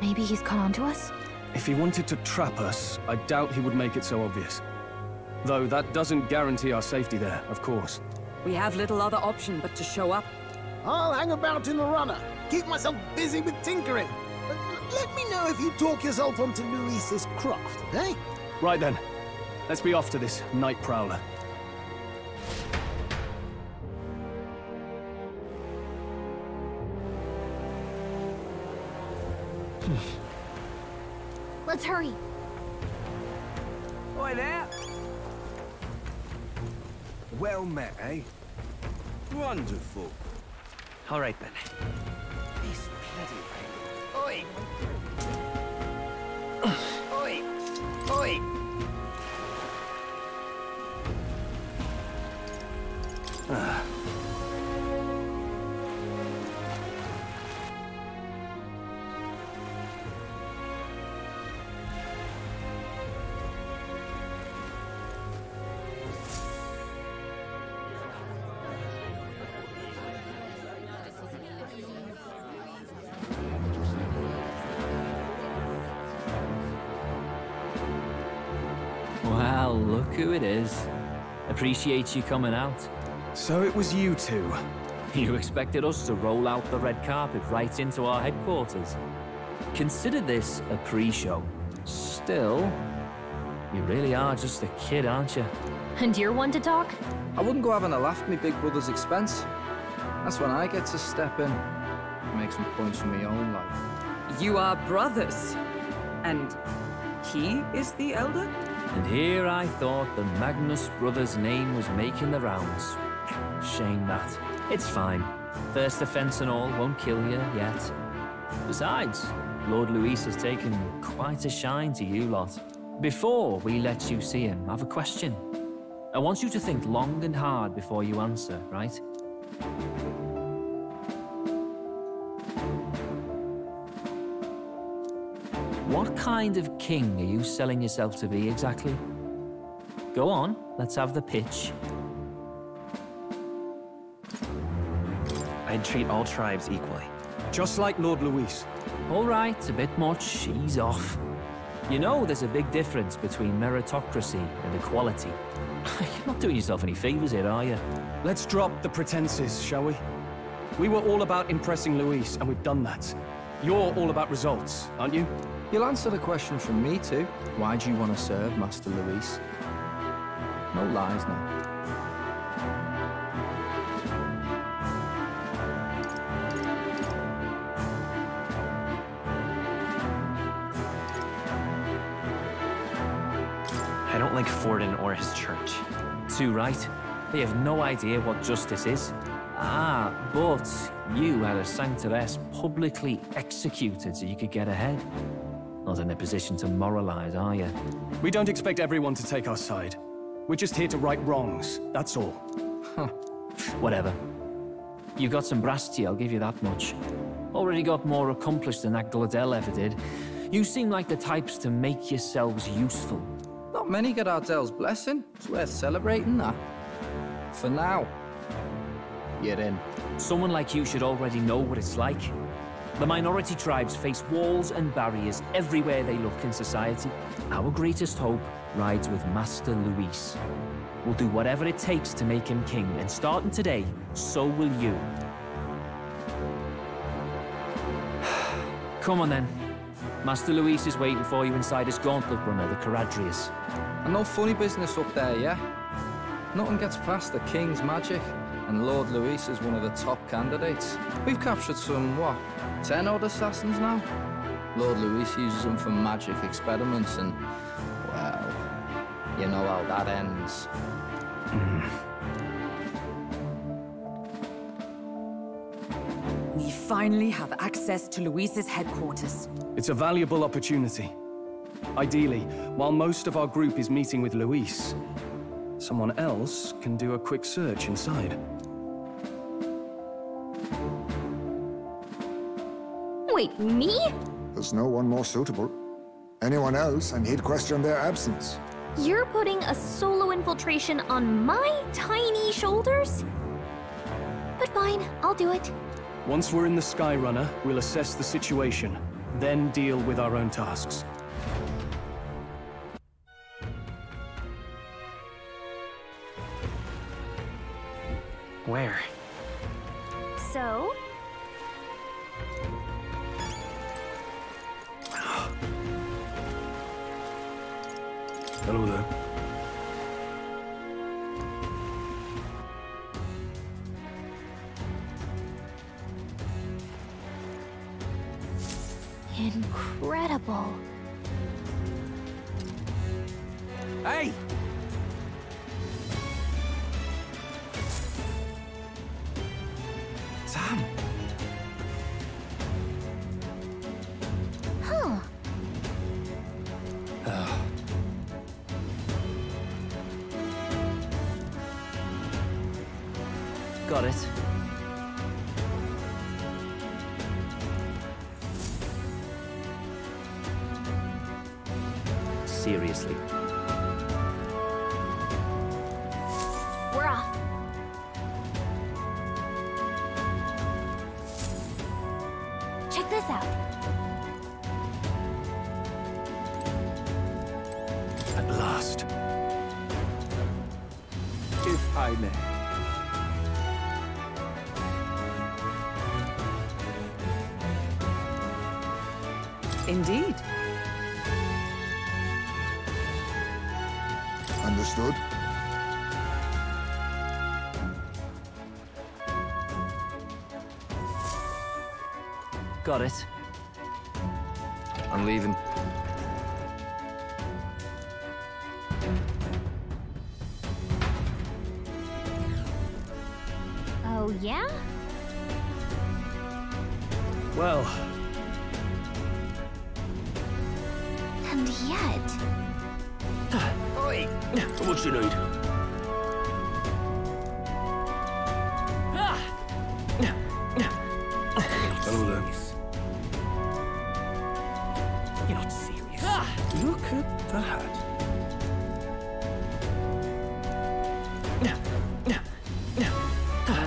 Maybe he's caught on to us? If he wanted to trap us, I doubt he would make it so obvious. Though that doesn't guarantee our safety there, of course. We have little other option but to show up. I'll hang about in the runner. Keep myself busy with tinkering. Let me know if you talk yourself onto Louis's craft, eh? Right then. Let's be off to this Night Prowler. Let's hurry. Oi there! Well met, eh? Wonderful. All right then. This bloody Oi! Oi! Oi! Well, look who it is. Appreciate you coming out. So it was you two. You expected us to roll out the red carpet right into our headquarters. Consider this a pre-show. Still, you really are just a kid, aren't you? And you're one to talk? I wouldn't go having a laugh at me big brother's expense. That's when I get to step in and make some points from my own life. You are brothers. And he is the elder? And here I thought the Magnus brothers' name was making the rounds. Shame that. It's fine. First offense and all won't kill you yet. Besides, Lord Louis has taken quite a shine to you lot. Before we let you see him, I have a question. I want you to think long and hard before you answer, right? What kind of king are you selling yourself to be exactly? Go on, let's have the pitch. I'd treat all tribes equally. Just like Lord Louis. All right, a bit much, ease off. You know there's a big difference between meritocracy and equality. You're not doing yourself any favors here, are you? Let's drop the pretenses, shall we? We were all about impressing Louis, and we've done that. You're all about results, aren't you? You'll answer the question from me too. Why do you want to serve Master Louis? No lies now. I don't like Forden or his church. Too right. They have no idea what justice is. Ah, but you had a sanctoress publicly executed so you could get ahead. Not in a position to moralize, are you? We don't expect everyone to take our side. We're just here to right wrongs, that's all. Whatever. You got some brasty, I'll give you that much. Already got more accomplished than that Gladel ever did. You seem like the types to make yourselves useful. Not many get Ardel's blessing. It's worth celebrating that. For now. You're in. Someone like you should already know what it's like. The minority tribes face walls and barriers everywhere they look in society. Our greatest hope rides with Master Luis. We'll do whatever it takes to make him king, and starting today, so will you. Come on then. Master Luis is waiting for you inside his gauntlet runner, the Caradrius. And no funny business up there, yeah? Nothing gets past the king's magic, and Lord Luis is one of the top candidates. We've captured some, what, 10 odd assassins now? Lord Luis uses them for magic experiments and, well, you know how that ends. We finally have access to Luis's headquarters. It's a valuable opportunity. Ideally, while most of our group is meeting with Luis, someone else can do a quick search inside. Wait, me? There's no one more suitable. Anyone else, and he'd question their absence. You're putting a solo infiltration on my tiny shoulders? But fine, I'll do it. Once we're in the Skyrunner, we'll assess the situation, then deal with our own tasks. Where? So? Hello there. Incredible. Hey! Sam! Huh. Got it. Seriously. We're off. Check this out. At last. If I may. Indeed. Understood. Got it. I'm leaving. Oh, yeah? Well... And yet... Oi! What you need? Hello there. You're not serious. Look at that.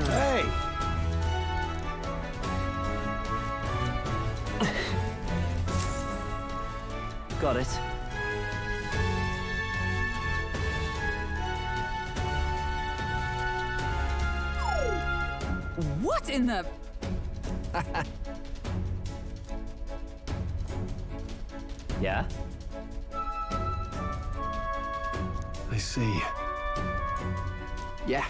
Hey! Got it. What in the... Yeah? I see. Yeah.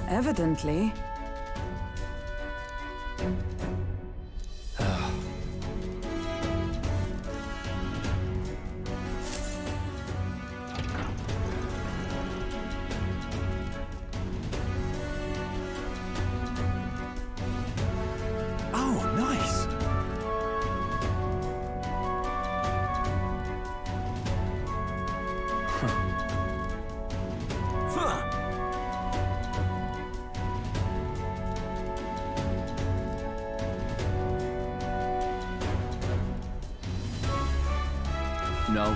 Evidently. No.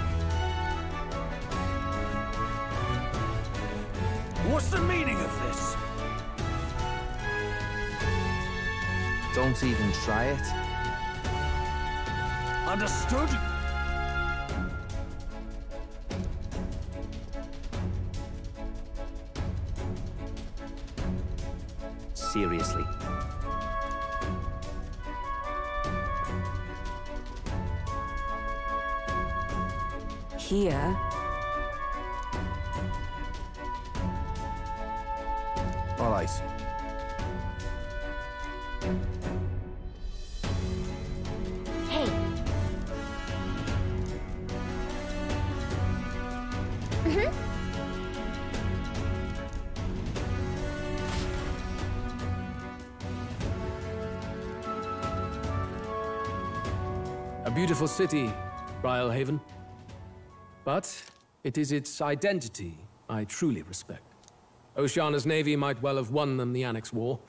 What's the meaning of this? Don't even try it. Understood? Seriously. Here? All right. Hey. A beautiful city, Brilehaven. But it is its identity I truly respect. Oceana's navy might well have won them the Annex War,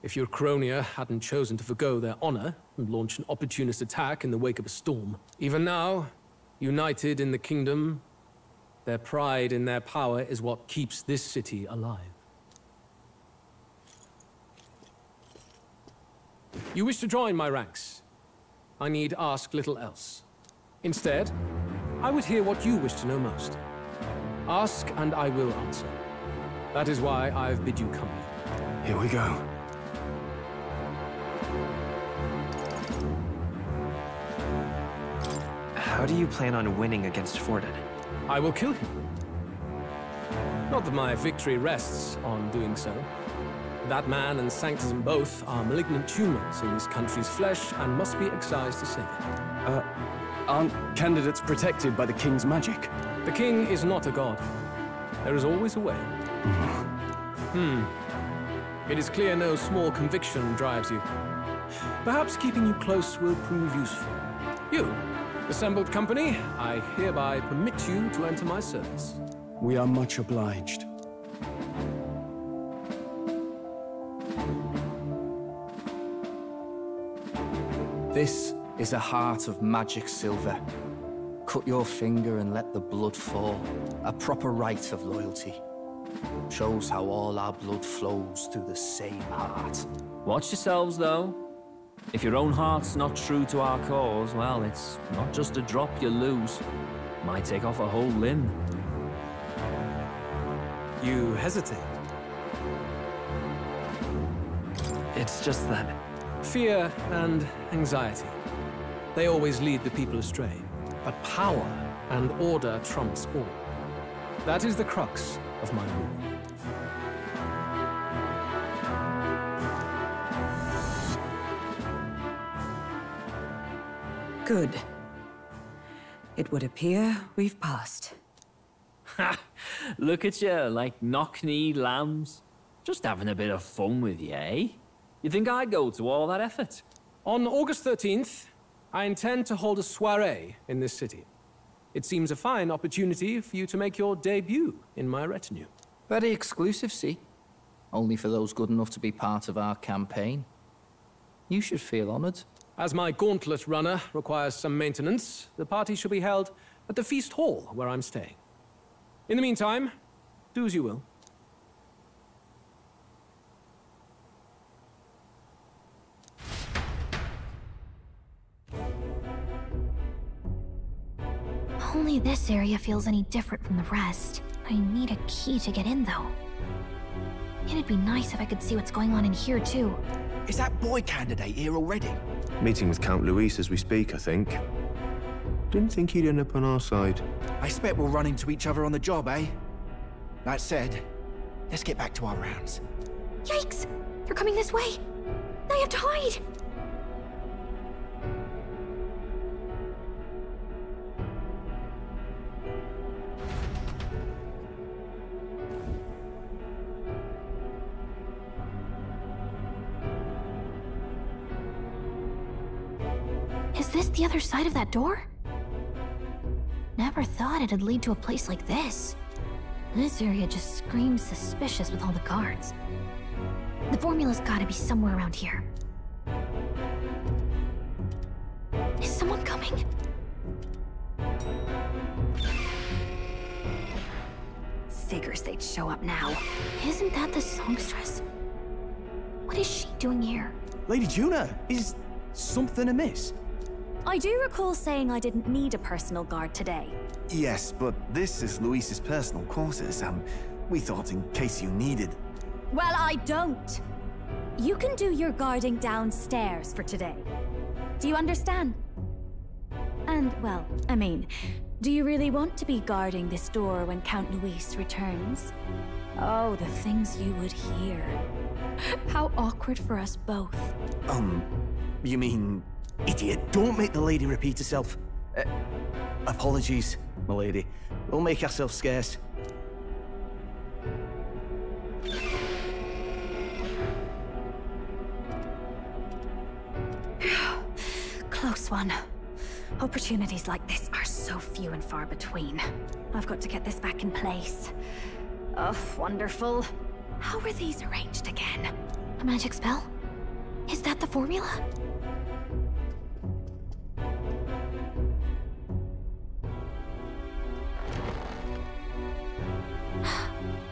if Ukrainia hadn't chosen to forgo their honor and launch an opportunist attack in the wake of a storm. Even now, united in the kingdom, their pride in their power is what keeps this city alive. You wish to join my ranks. I need ask little else. Instead, I would hear what you wish to know most. Ask and I will answer. That is why I've bid you come. Here we go. How do you plan on winning against Forden? I will kill him. Not that my victory rests on doing so. That man and Sanctism both are malignant tumors in this country's flesh and must be excised to save it. Aren't candidates protected by the king's magic? The king is not a god. There is always a way. It is clear no small conviction drives you. Perhaps keeping you close will prove useful. You, assembled company, I hereby permit you to enter my service. We are much obliged. This is a heart of magic silver. Cut your finger and let the blood fall. A proper rite of loyalty. Shows how all our blood flows through the same heart. Watch yourselves, though. If your own heart's not true to our cause, well, it's not just a drop you lose. Might take off a whole limb. You hesitate. It's just that... Fear and anxiety. They always lead the people astray. But power and order trumps all. That is the crux of my rule. Good. It would appear we've passed. Ha! Look at you, like knock-kneed lambs. Just having a bit of fun with you, eh? You think I'd go to all that effort? On August 13th, I intend to hold a soiree in this city. It seems a fine opportunity for you to make your debut in my retinue. Very exclusive, see? Only for those good enough to be part of our campaign. You should feel honored. As my gauntlet runner requires some maintenance, the party shall be held at the feast hall where I'm staying. In the meantime, do as you will. Only this area feels any different from the rest. I need a key to get in, though. It'd be nice if I could see what's going on in here, too. Is that boy candidate here already? Meeting with Count Luis as we speak, I think. Didn't think he'd end up on our side. I expect we'll run into each other on the job, eh? That said, let's get back to our rounds. Yikes! They're coming this way! I have to hide! Is this the other side of that door? Never thought it'd lead to a place like this. This area just screams suspicious with all the guards. The formula's gotta be somewhere around here. Is someone coming? Figures they'd show up now. Isn't that the songstress? What is she doing here? Lady Juna, is something amiss? I do recall saying I didn't need a personal guard today. Yes, but this is Luis's personal quarters, and we thought in case you needed... Well, I don't. You can do your guarding downstairs for today. Do you understand? And, well, I mean, do you really want to be guarding this door when Count Luis returns? Oh, the things you would hear. How awkward for us both. You mean... Idiot, don't make the lady repeat herself. Apologies, my lady. We'll make ourselves scarce. Close one. Opportunities like this are so few and far between. I've got to get this back in place. Oh, wonderful. How were these arranged again? A magic spell? Is that the formula?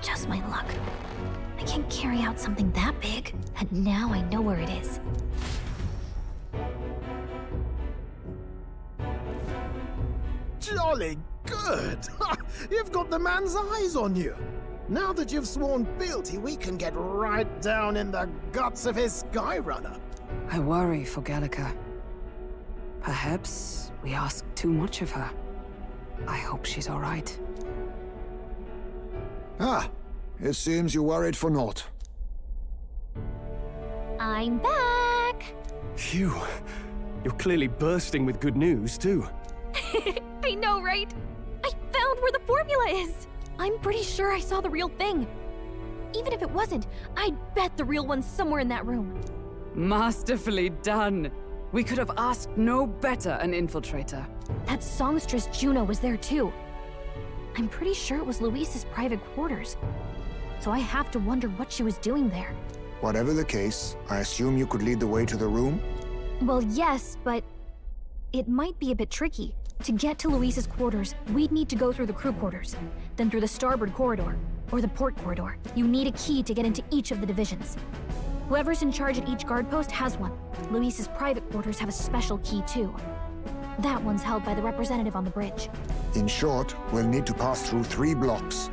Just my luck. I can't carry out something that big, and now I know where it is. Jolly good! You've got the man's eyes on you. Now that you've sworn fealty, we can get right down in the guts of his Skyrunner. I worry for Gallica. Perhaps we ask too much of her. I hope she's all right. Ah, it seems you worried for naught. I'm back! Phew. You're clearly bursting with good news, too. I know, right? I found where the formula is! I'm pretty sure I saw the real thing. Even if it wasn't, I'd bet the real one's somewhere in that room. Masterfully done. We could have asked no better an infiltrator. That songstress Juno was there too. I'm pretty sure it was Luis's private quarters. So I have to wonder what she was doing there. Whatever the case, I assume you could lead the way to the room? Well, yes, but it might be a bit tricky. To get to Luis's quarters, we'd need to go through the crew quarters, then through the starboard corridor, or the port corridor. You need a key to get into each of the divisions. Whoever's in charge at each guard post has one. Luis's private quarters have a special key too. That one's held by the representative on the bridge. In short, we'll need to pass through 3 blocks.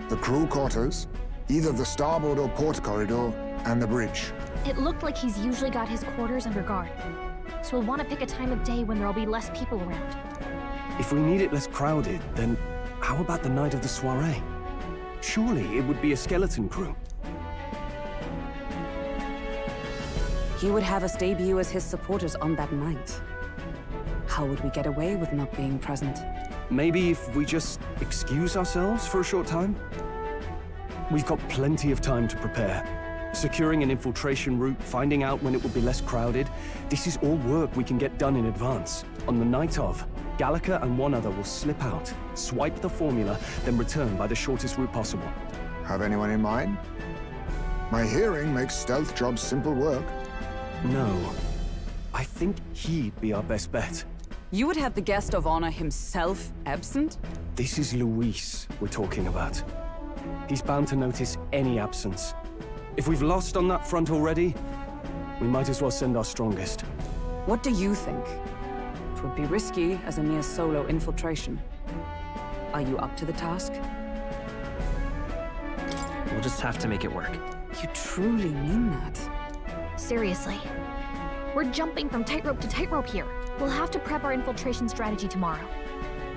The crew quarters, either the starboard or port corridor, and the bridge. It looked like he's usually got his quarters under guard. So we'll want to pick a time of day when there'll be less people around. If we need it less crowded, then how about the night of the soiree? Surely it would be a skeleton crew. He would have us debut as his supporters on that night. How would we get away with not being present? Maybe if we just excuse ourselves for a short time? We've got plenty of time to prepare. Securing an infiltration route, finding out when it will be less crowded. This is all work we can get done in advance. On the night of, Gallica and one other will slip out, swipe the formula, then return by the shortest route possible. Have anyone in mind? My hearing makes stealth jobs simple work. No. I think he'd be our best bet. You would have the guest of honor himself absent? This is Luis we're talking about. He's bound to notice any absence. If we've lost on that front already, we might as well send our strongest. What do you think? It would be risky as a mere solo infiltration. Are you up to the task? We'll just have to make it work. You truly mean that? Seriously. We're jumping from tightrope to tightrope here. We'll have to prep our infiltration strategy tomorrow.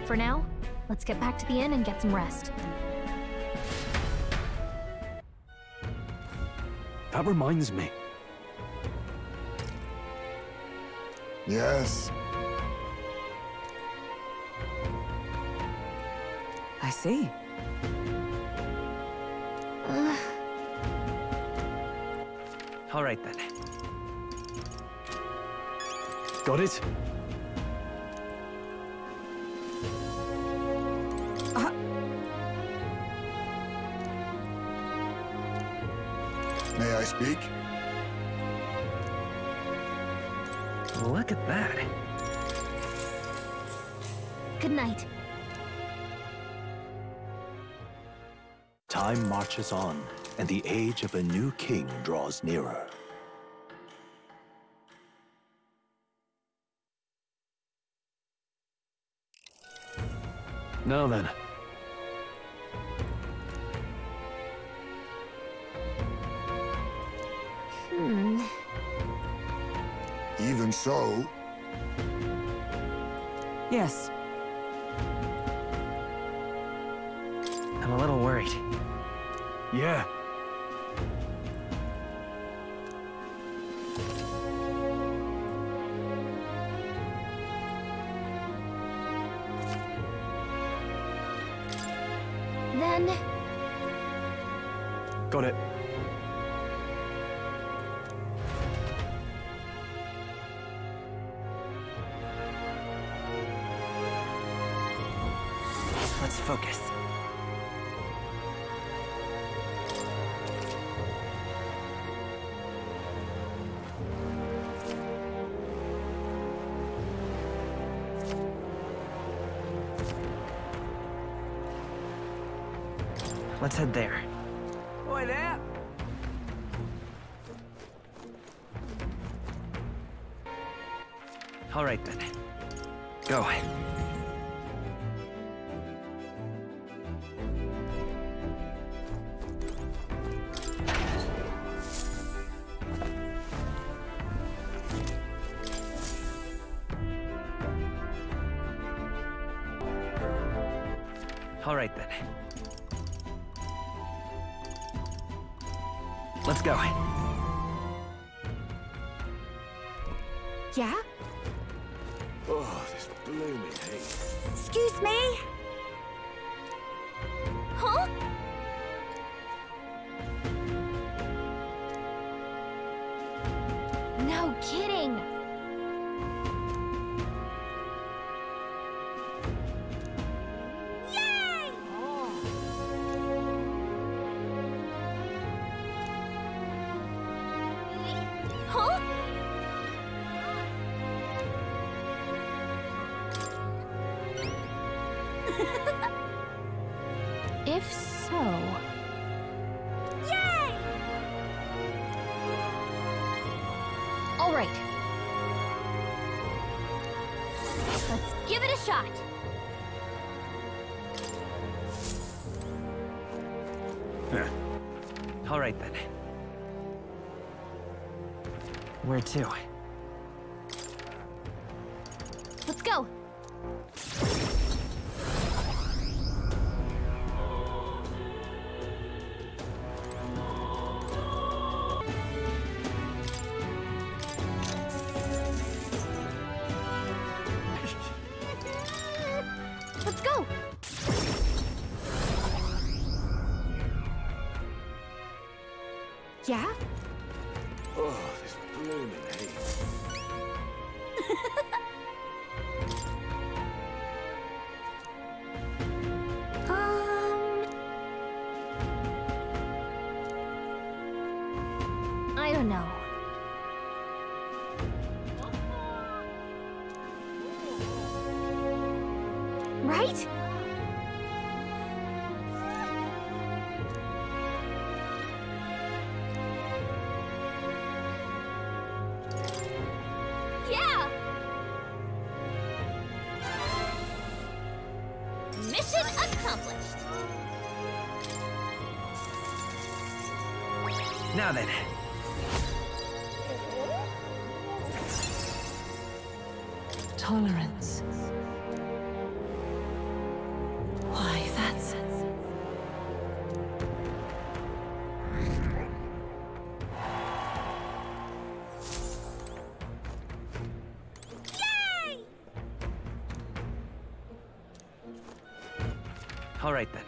For now, let's get back to the inn and get some rest. That reminds me. Yes. I see. All right then. Got it? May I speak? Look at that. Good night. Time marches on, and the age of a new king draws nearer. Now then. Even so... Yes. I'm a little worried. Yeah. Then... Got it. Let's focus. Let's head there. Oi there! All right then. Go. All right then. Let's go. Yeah? Oh, this blooming heat. Excuse me? Huh? No kidding. Yay! Huh? If so... Yay! All right. Let's give it a shot. All right then. Where to? Let's go. Let's go. Yeah? Oh, this blooming heat. I don't know. Right? Yeah! Mission accomplished. Now then. Tolerance. Why, that's... Yay! All right then.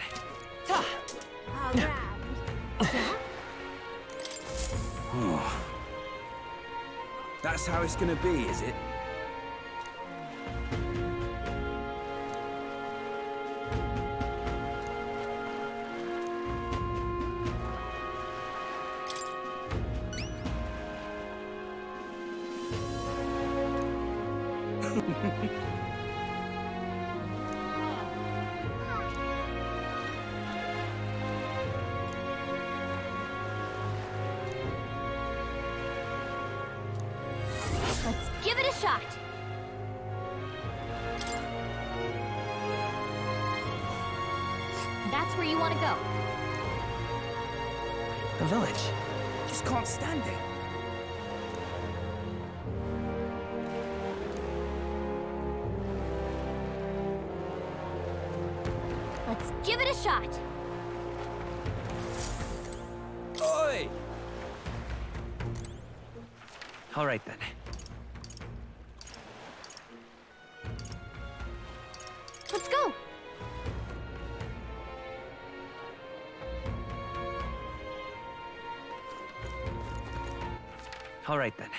That's how it's gonna be, is it? want to go? The village. Just can't stand it. Let's give it a shot. Oi! All right then. Let's go. All right then.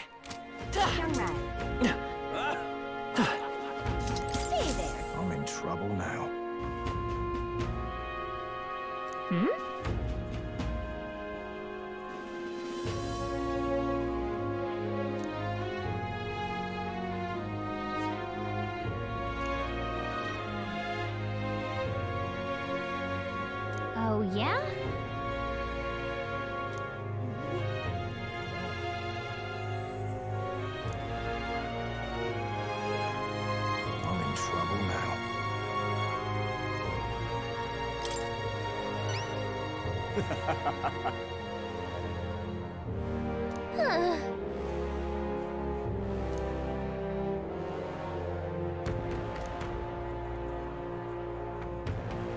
Young man. See there. I'm in trouble now. Hmm? Oh, yeah? I'm in trouble now. Huh.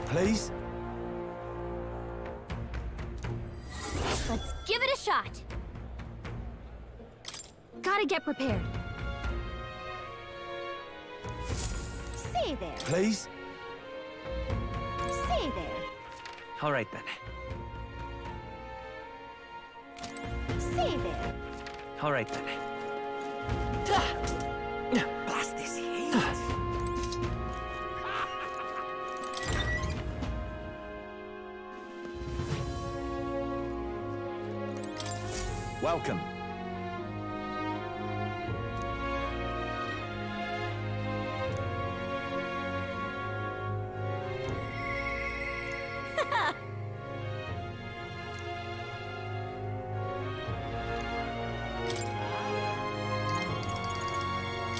Please? Let's give it a shot. Gotta get prepared. See there. Please? See there. All right then. See there. All right then. Blast this heat! Welcome.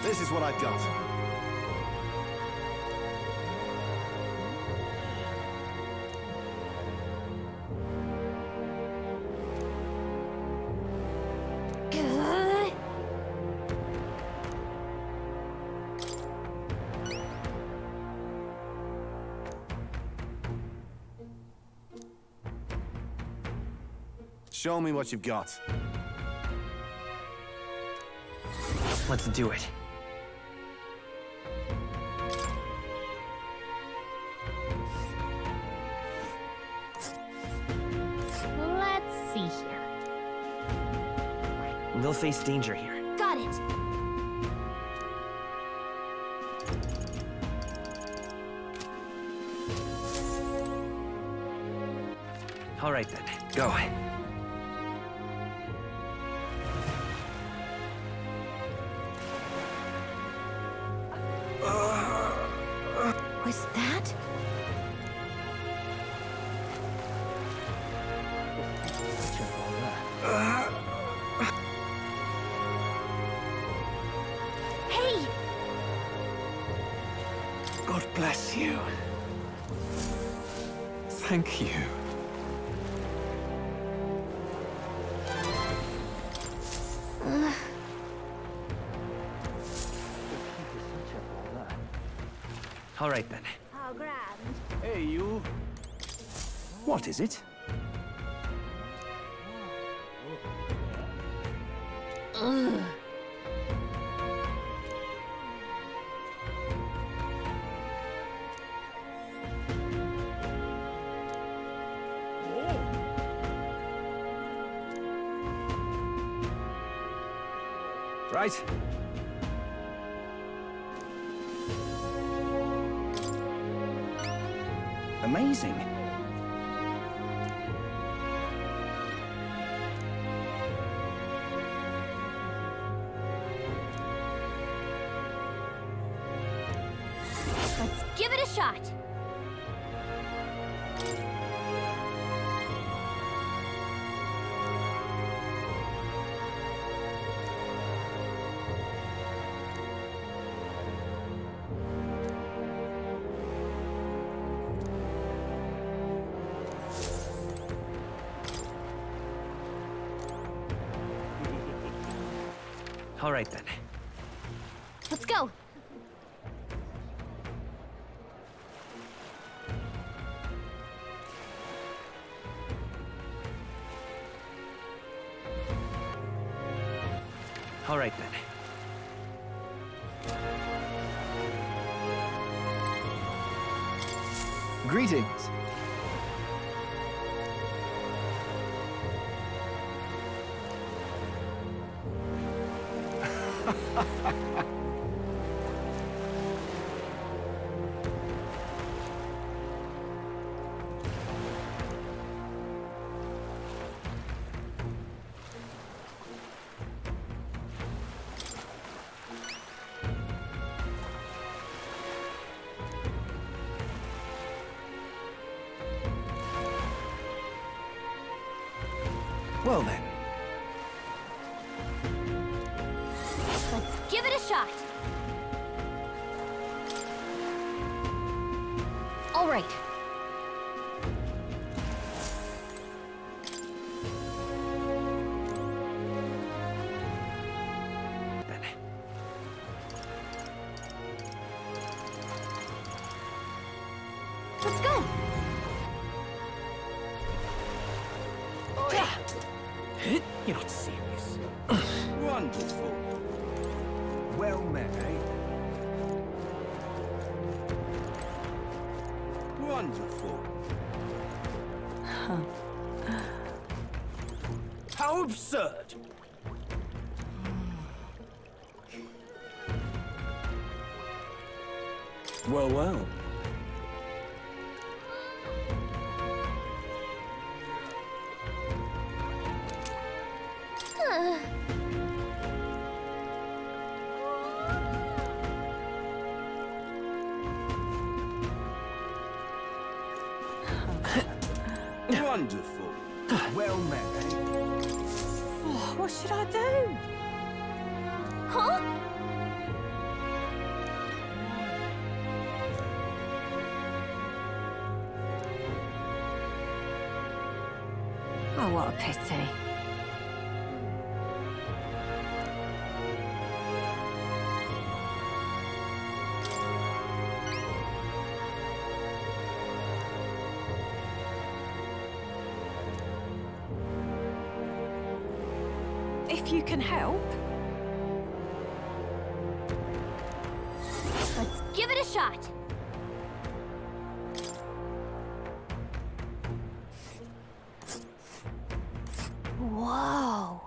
This is what I've got. Show me what you've got. Let's do it. Let's see here. We'll face danger here. Got it. All right then. Go. Was that? Hey! God bless you. Thank you. All right then. How grand. Hey, you. What is it? Ugh. Right. Amazing. Let's give it a shot. All right then. Let's go. All right then. Greetings. Well then. Let's give it a shot. All right. Let's go. You're not serious. Wonderful. Well met, eh? Wonderful. How absurd! Well, well. Wonderful. Well met, eh? Oh, what should I do? Huh? Oh, what a pity. If you can help. Let's give it a shot. Whoa.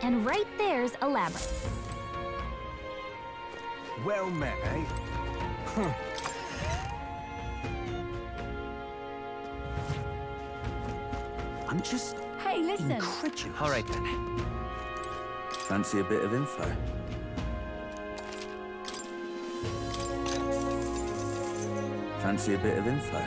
And right there's a labyrinth. Well met, eh? Huh. I'm just Hey, listen. incredulous. All right then. Fancy a bit of info? Fancy a bit of info?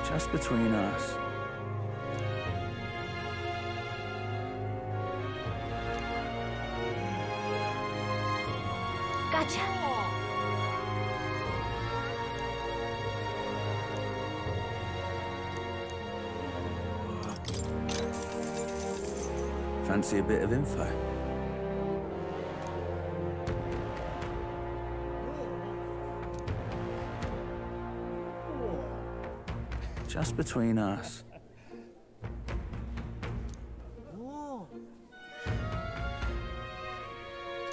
Just between us. Gotcha. Fancy a bit of info? Just between us.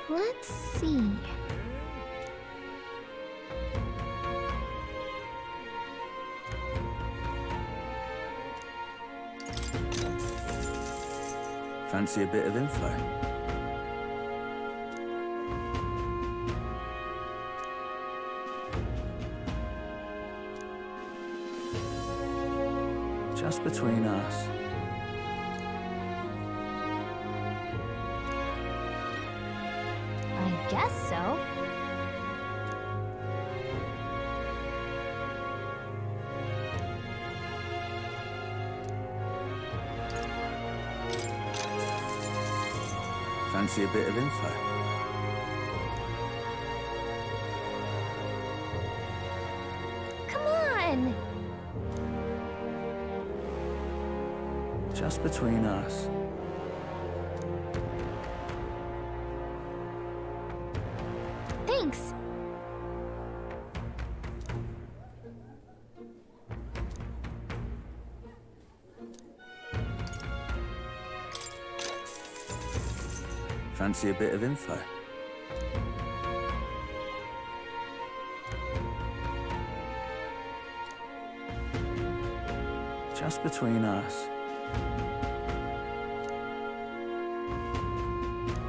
Let's see. Fancy a bit of info? Just between us. I guess so. Fancy a bit of info? Just between us. Thanks. Fancy a bit of info? Just between us.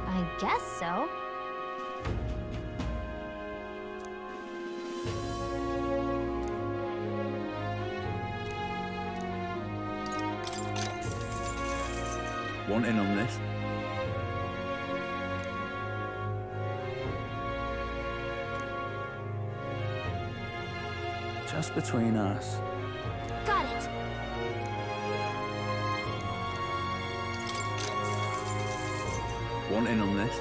I guess so. Want in on this? Just between us. Got it. Want in on this?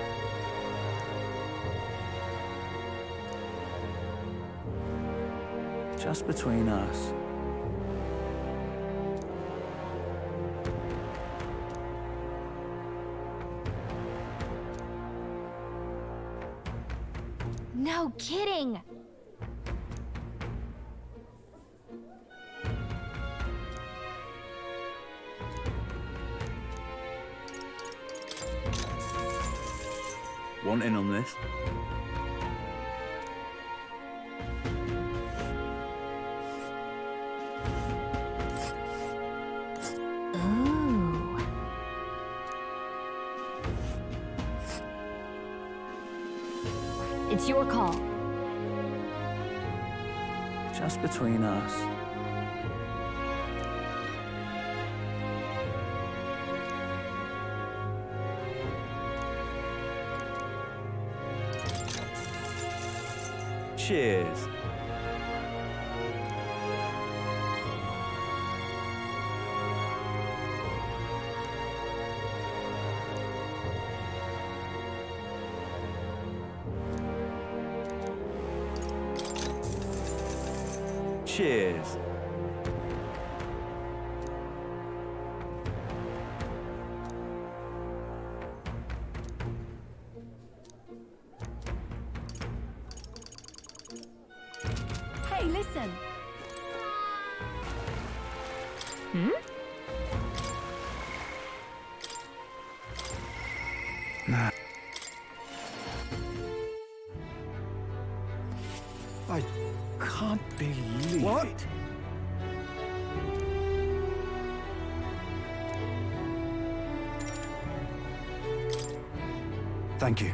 Just between us. No kidding. Want in on this? Ooh. It's your call. Just between us. Cheers. Cheers. Hey, listen. Hmm? Nah. I can't believe What? it. Thank you.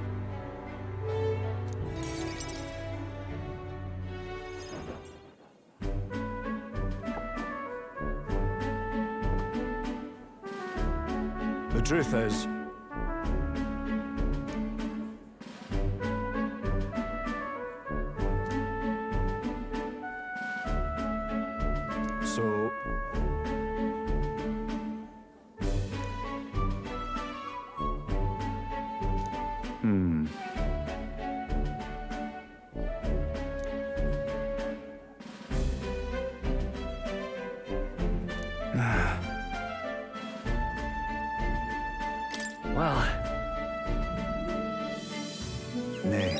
The truth is, so Well. Nay.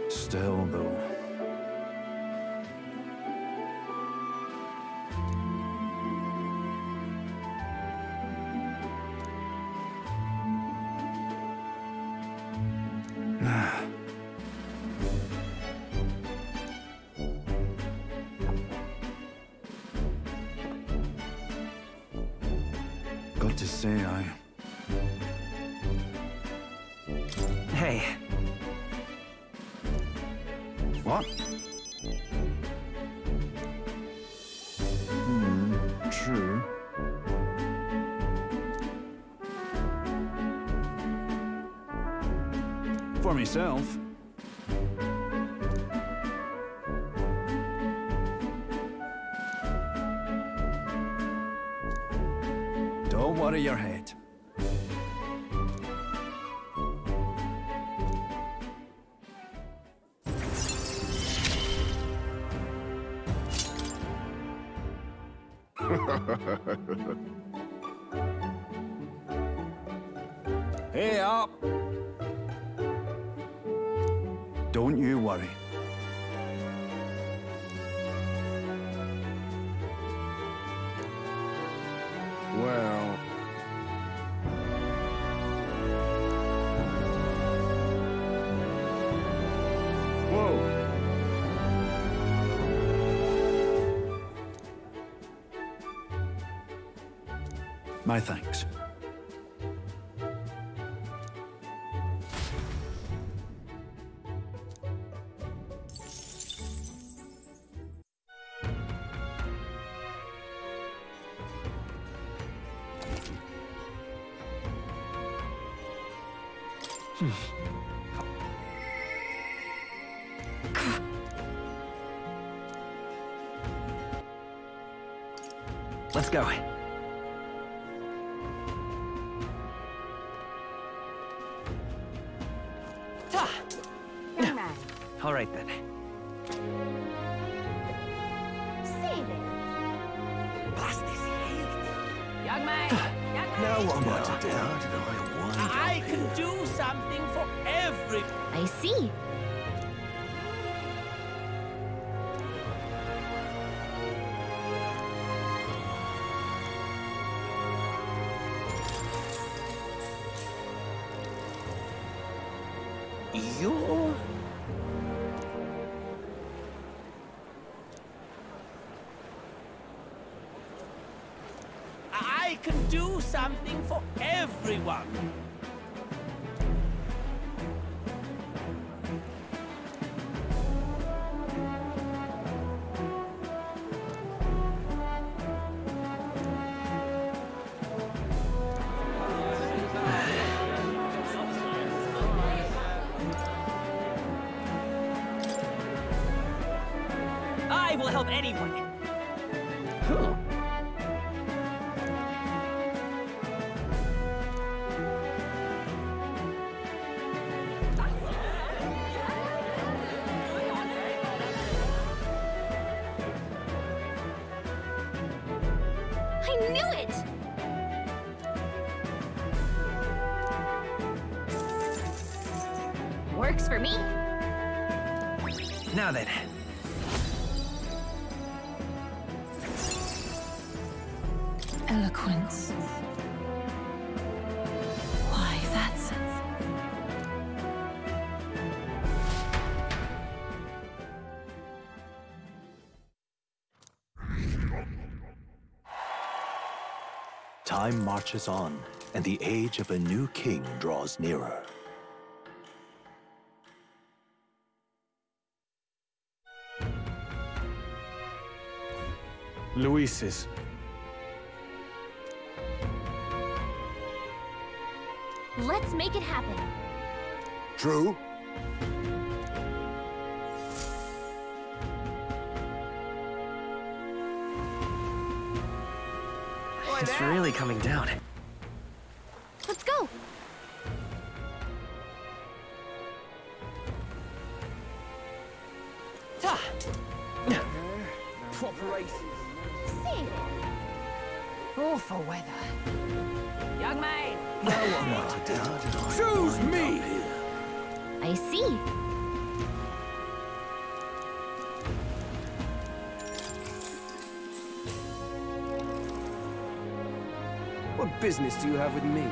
Still, though. Got to say, Hey, What? True. for myself, don't worry your head. Hey up! Don't you worry. Well... Whoa! My thanks. Let's go. All right then. Blast this heat. Young man! Now what am I How to do? did I wind up I can here? do something for every... I see. You're... I can do something for everyone. I will help anyone. I knew it! Works for me. Now then. Eloquence. Why, that's... Time marches on, and the age of a new king draws nearer. Luis's. Let's make it happen. True. It's really coming down. Let's go. Proper races. See it. Awful weather. Young man! Now what am I to do? How did I Choose wind me! up here? I see. What business do you have with me?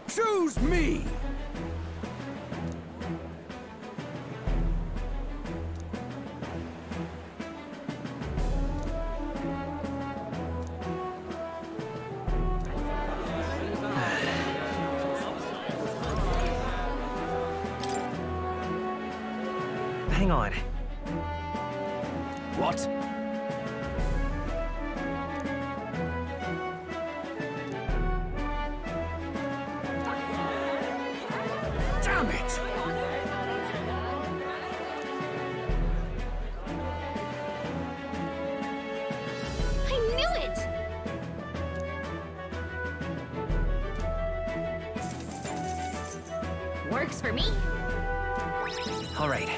Choose me! Hang on. What? Damn it! I knew it! Works for me. All right.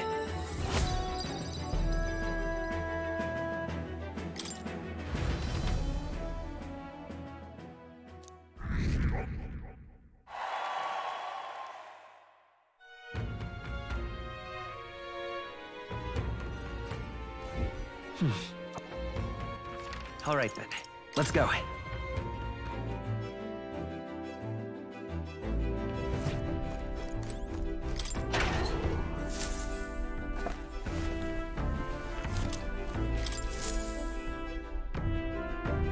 All right then. Let's go.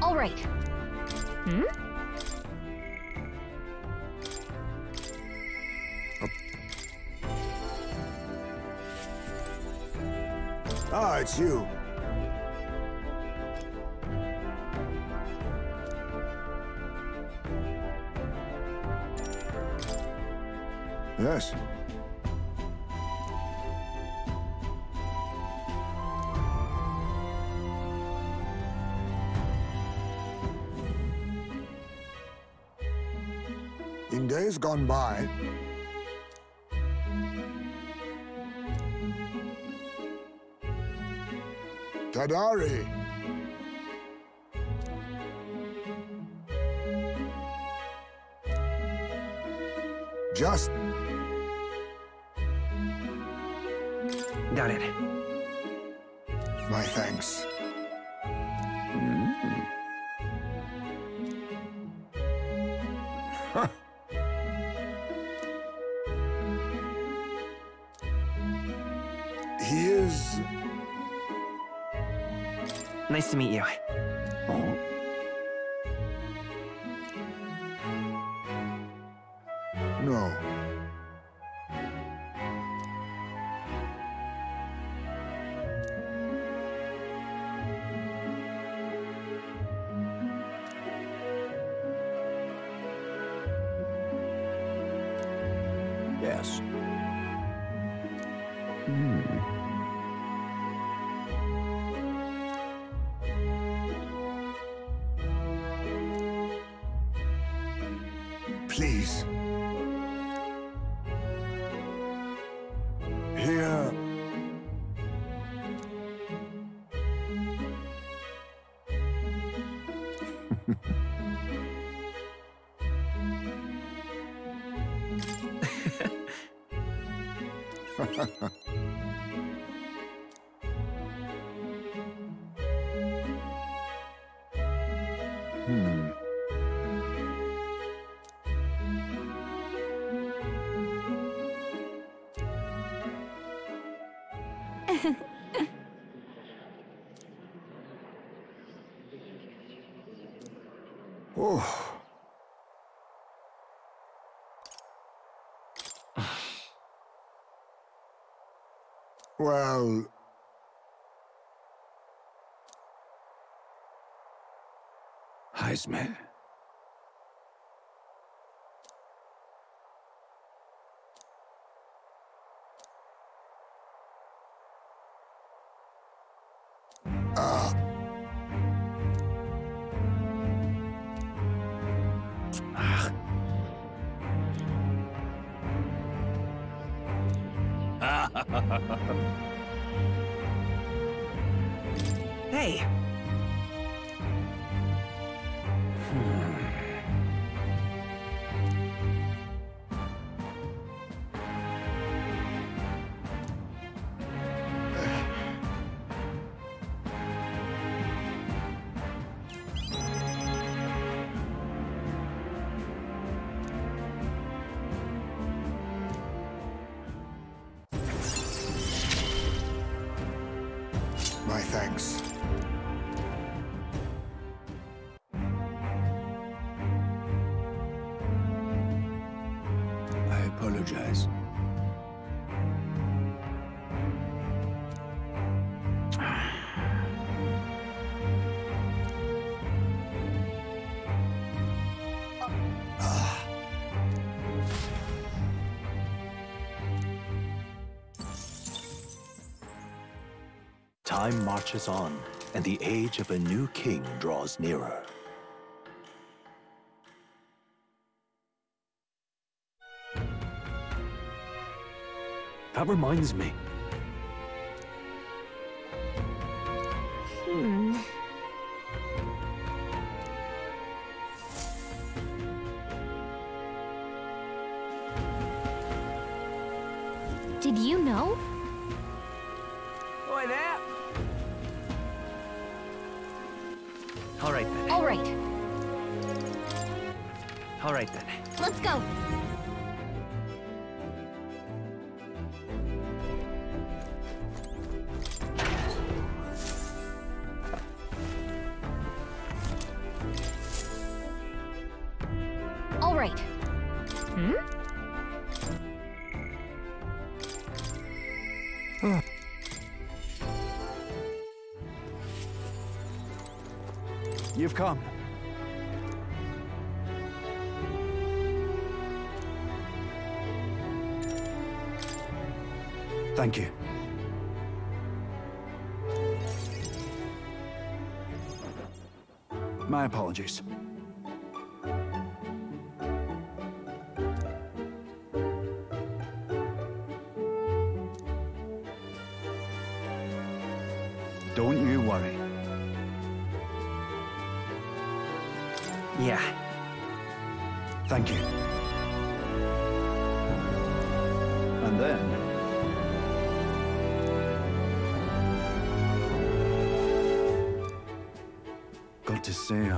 All right. Hmm? Ah, it's you. Yes. In days gone by, Tadari. Just got it. My thanks. Huh. He is... Nice to meet you. No. Yes. Please. Here. Oh. Well... Heisme. Hey. My thanks. I apologize. Time marches on, and the age of a new king draws nearer. That reminds me. Did you know? Oi there! All right then. All right, All right then. let's go. All right. You've come. Thank you. My apologies. Don't you worry. Yeah. Thank you. And then... got to say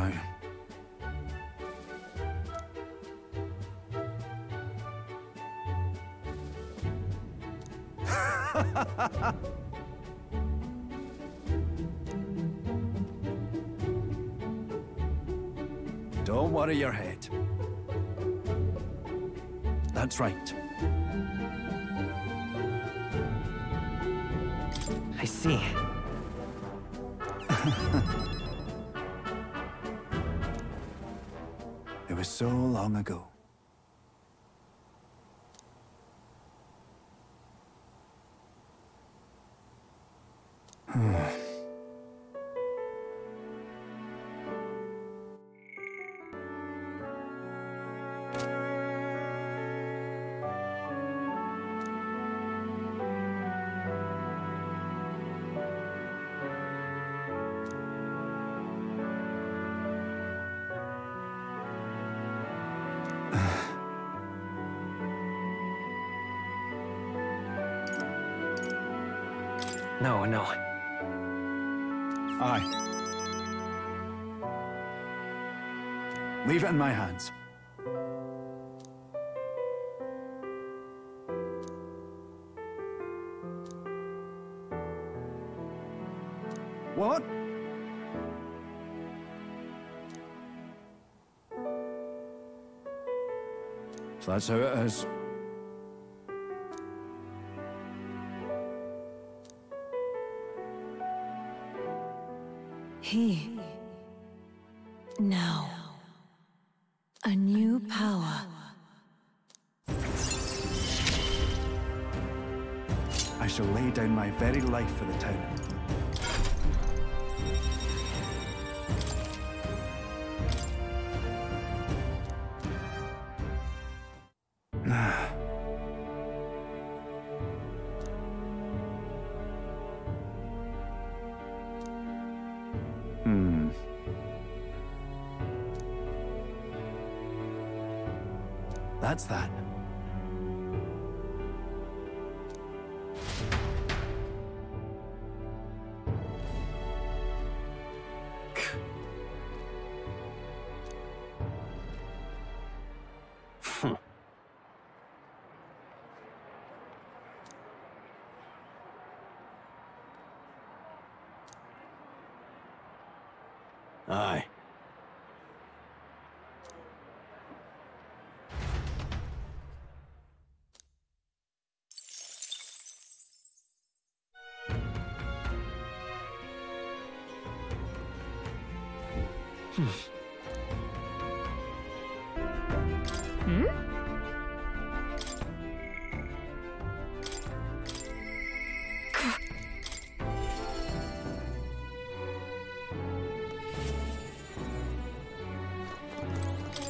Don't worry your head. That's right. I see. It was so long ago. No. Aye. Leave it in my hands. What? So that's how it is. He. Now. A new power. I shall lay down my very life for the town. That's that. Aye.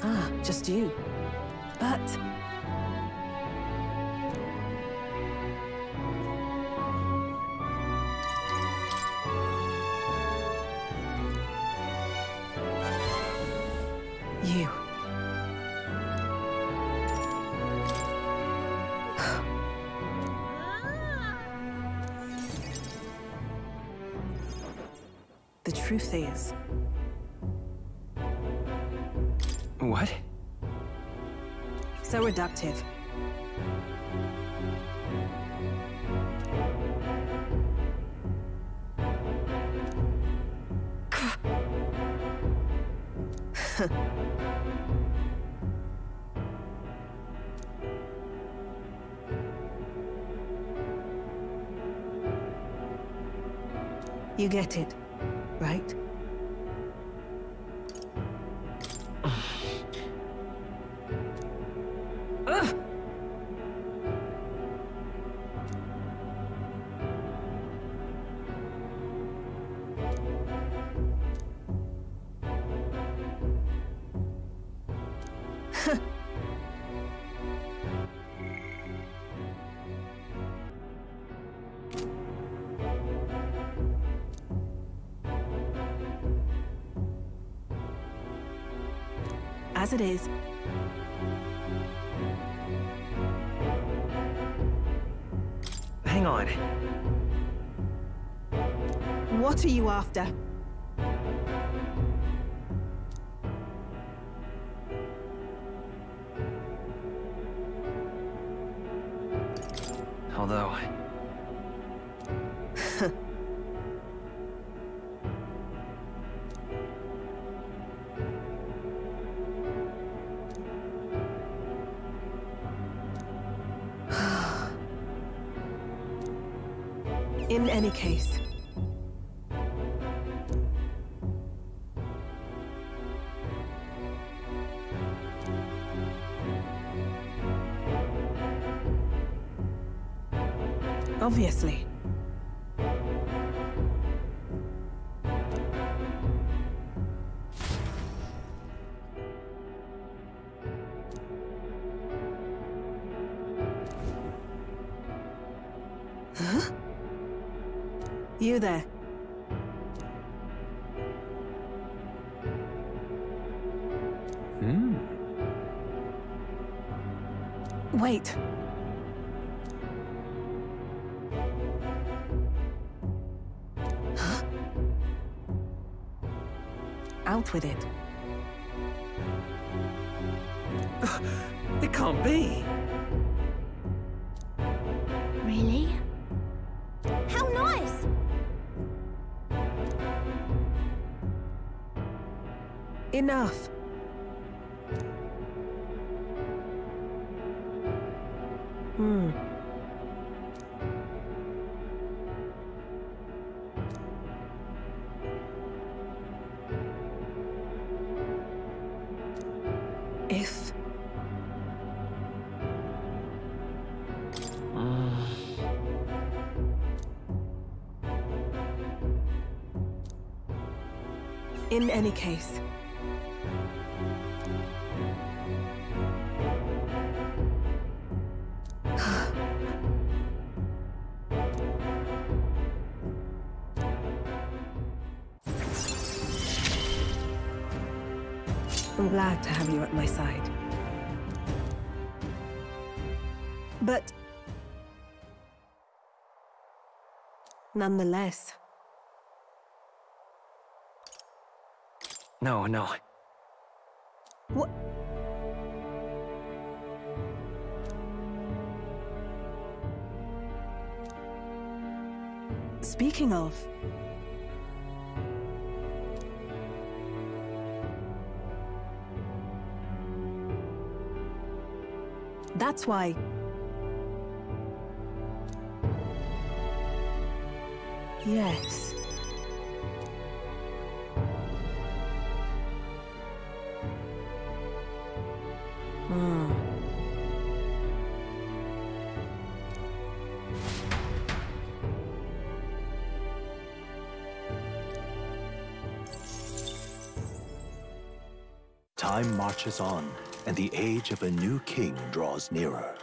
Ah, just you. But... truth is. What? So reductive. You get it, right? As it is. Hang on. What are you after? Although... In any case. Obviously. Huh? You there. Wait. Huh? Out with it. It can't be. Really? How nice! Enough. If... In any case. I'm glad to have you at my side. But... nonetheless... No. What? Speaking of... That's why... Yes. Time marches on, and the age of a new king draws nearer.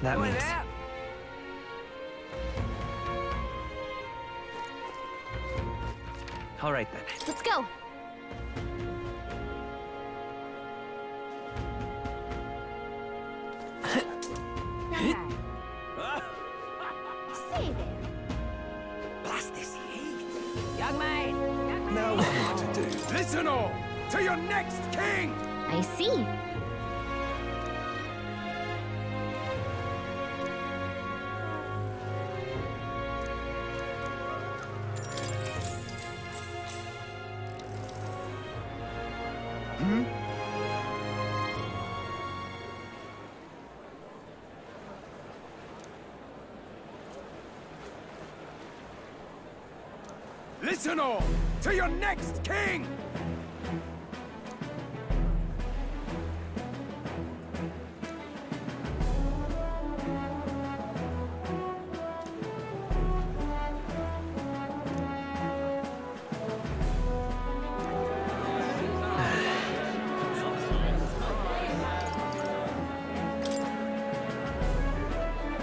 That means... All right, then. Let's go. to your next king! I see. Listen all, to your next king!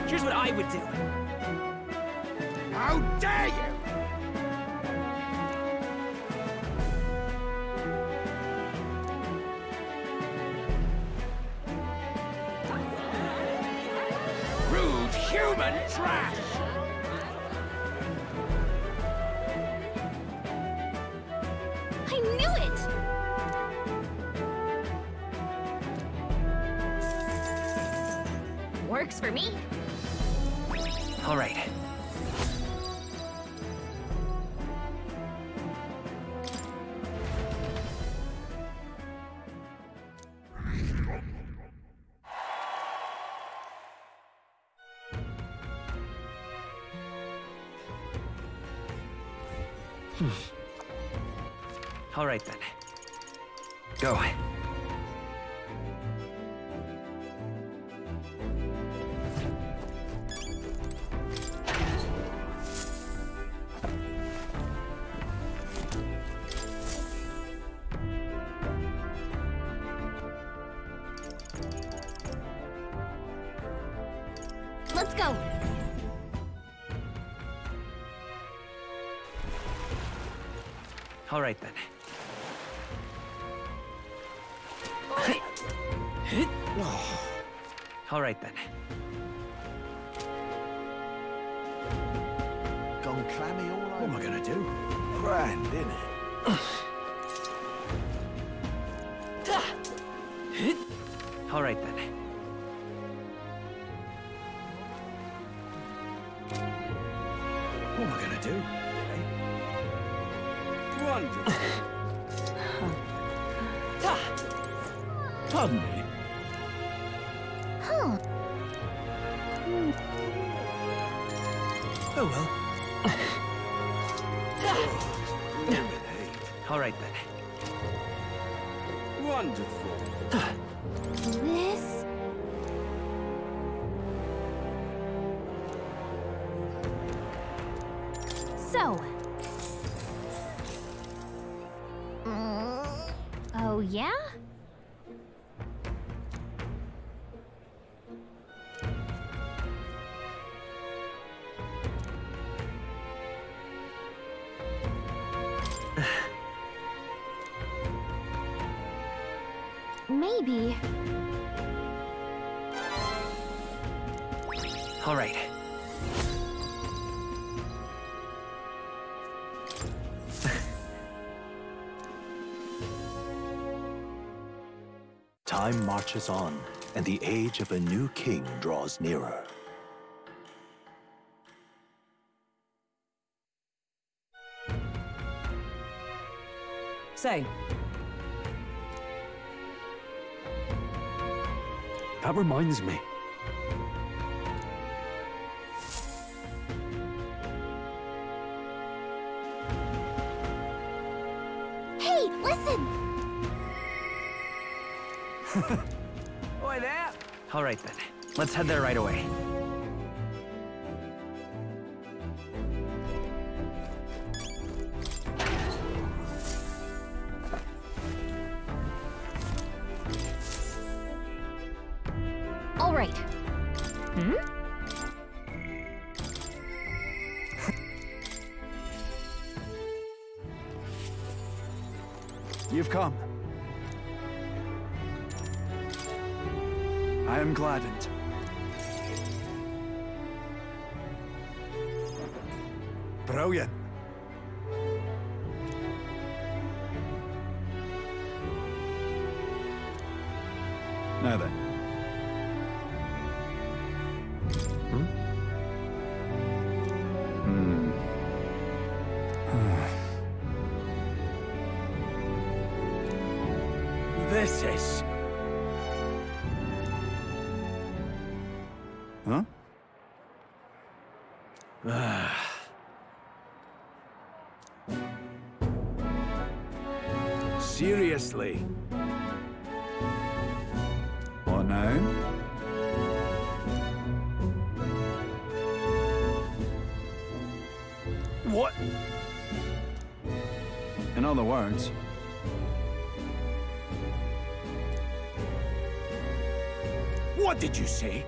Here's what I would do. How dare you! Rude human trash! I knew it! Works for me. All right. All right then. Go. Let's go. All right then. All right then. Gone clammy all over. What am I gonna do? Grand, innit? All right then. What am I gonna do? Wonderful. Pardon me. Huh. Oh well. All right then. Wonderful. This... So... Oh, yeah? Maybe. All right. Time marches on, and the age of a new king draws nearer. Say, That reminds me. Hey, listen! Oi there! All right then. Let's head there right away. All right. You've come. I am gladdened. Brilliant. Now then. This is... Huh? Seriously? What now? What? In other words, what did you say?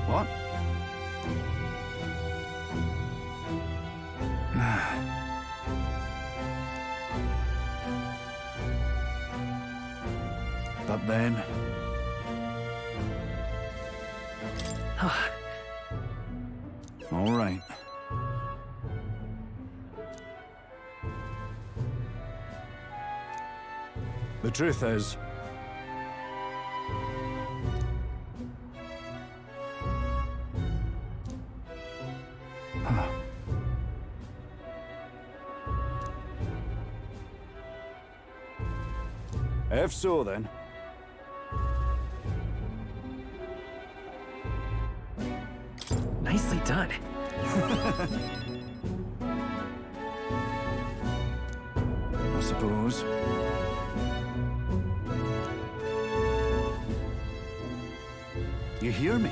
what? But then... All right. The truth is... If so, then. Nicely done. I suppose. You hear me?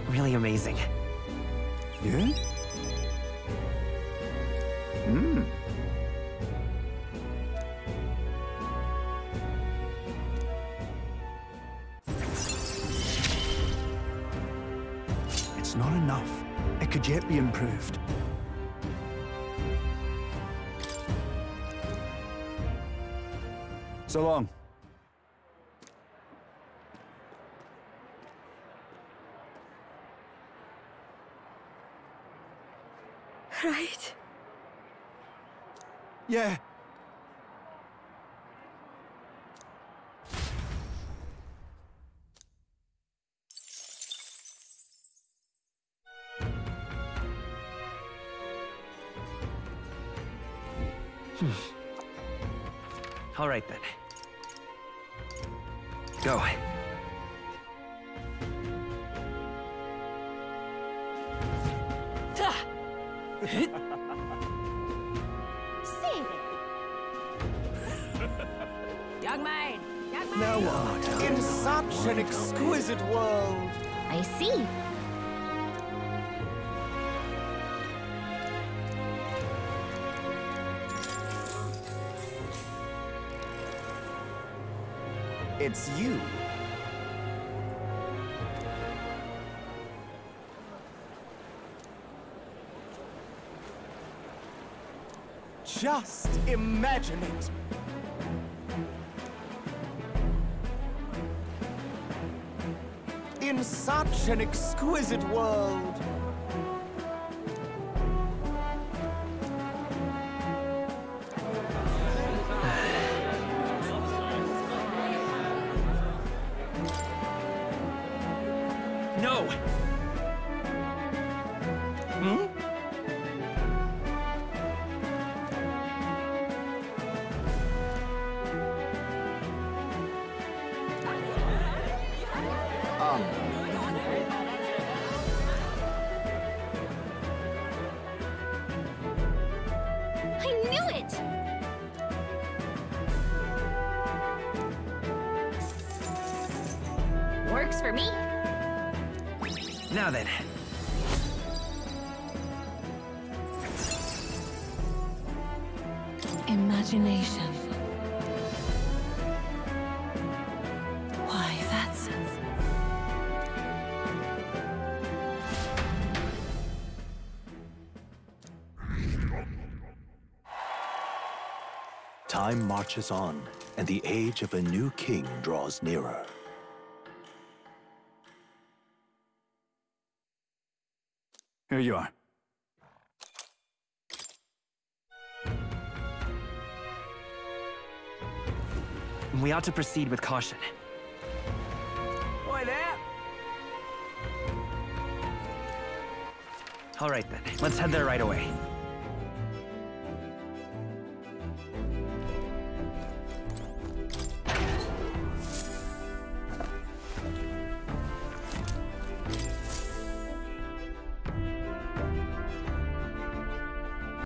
Really amazing. Yeah? Hmm. It's not enough. It could yet be improved. So long. Right. Yeah. All right, then. Go. Young man! Young man! Now what? In such an exquisite world! I see. It's you. Just imagine it. In such an exquisite world. No! Hmm? I knew it! Works for me. Now then. Imagination. Why, that's... Time marches on, and the age of a new king draws nearer. Here you are. We ought to proceed with caution. Oi there! All right then, let's head there right away.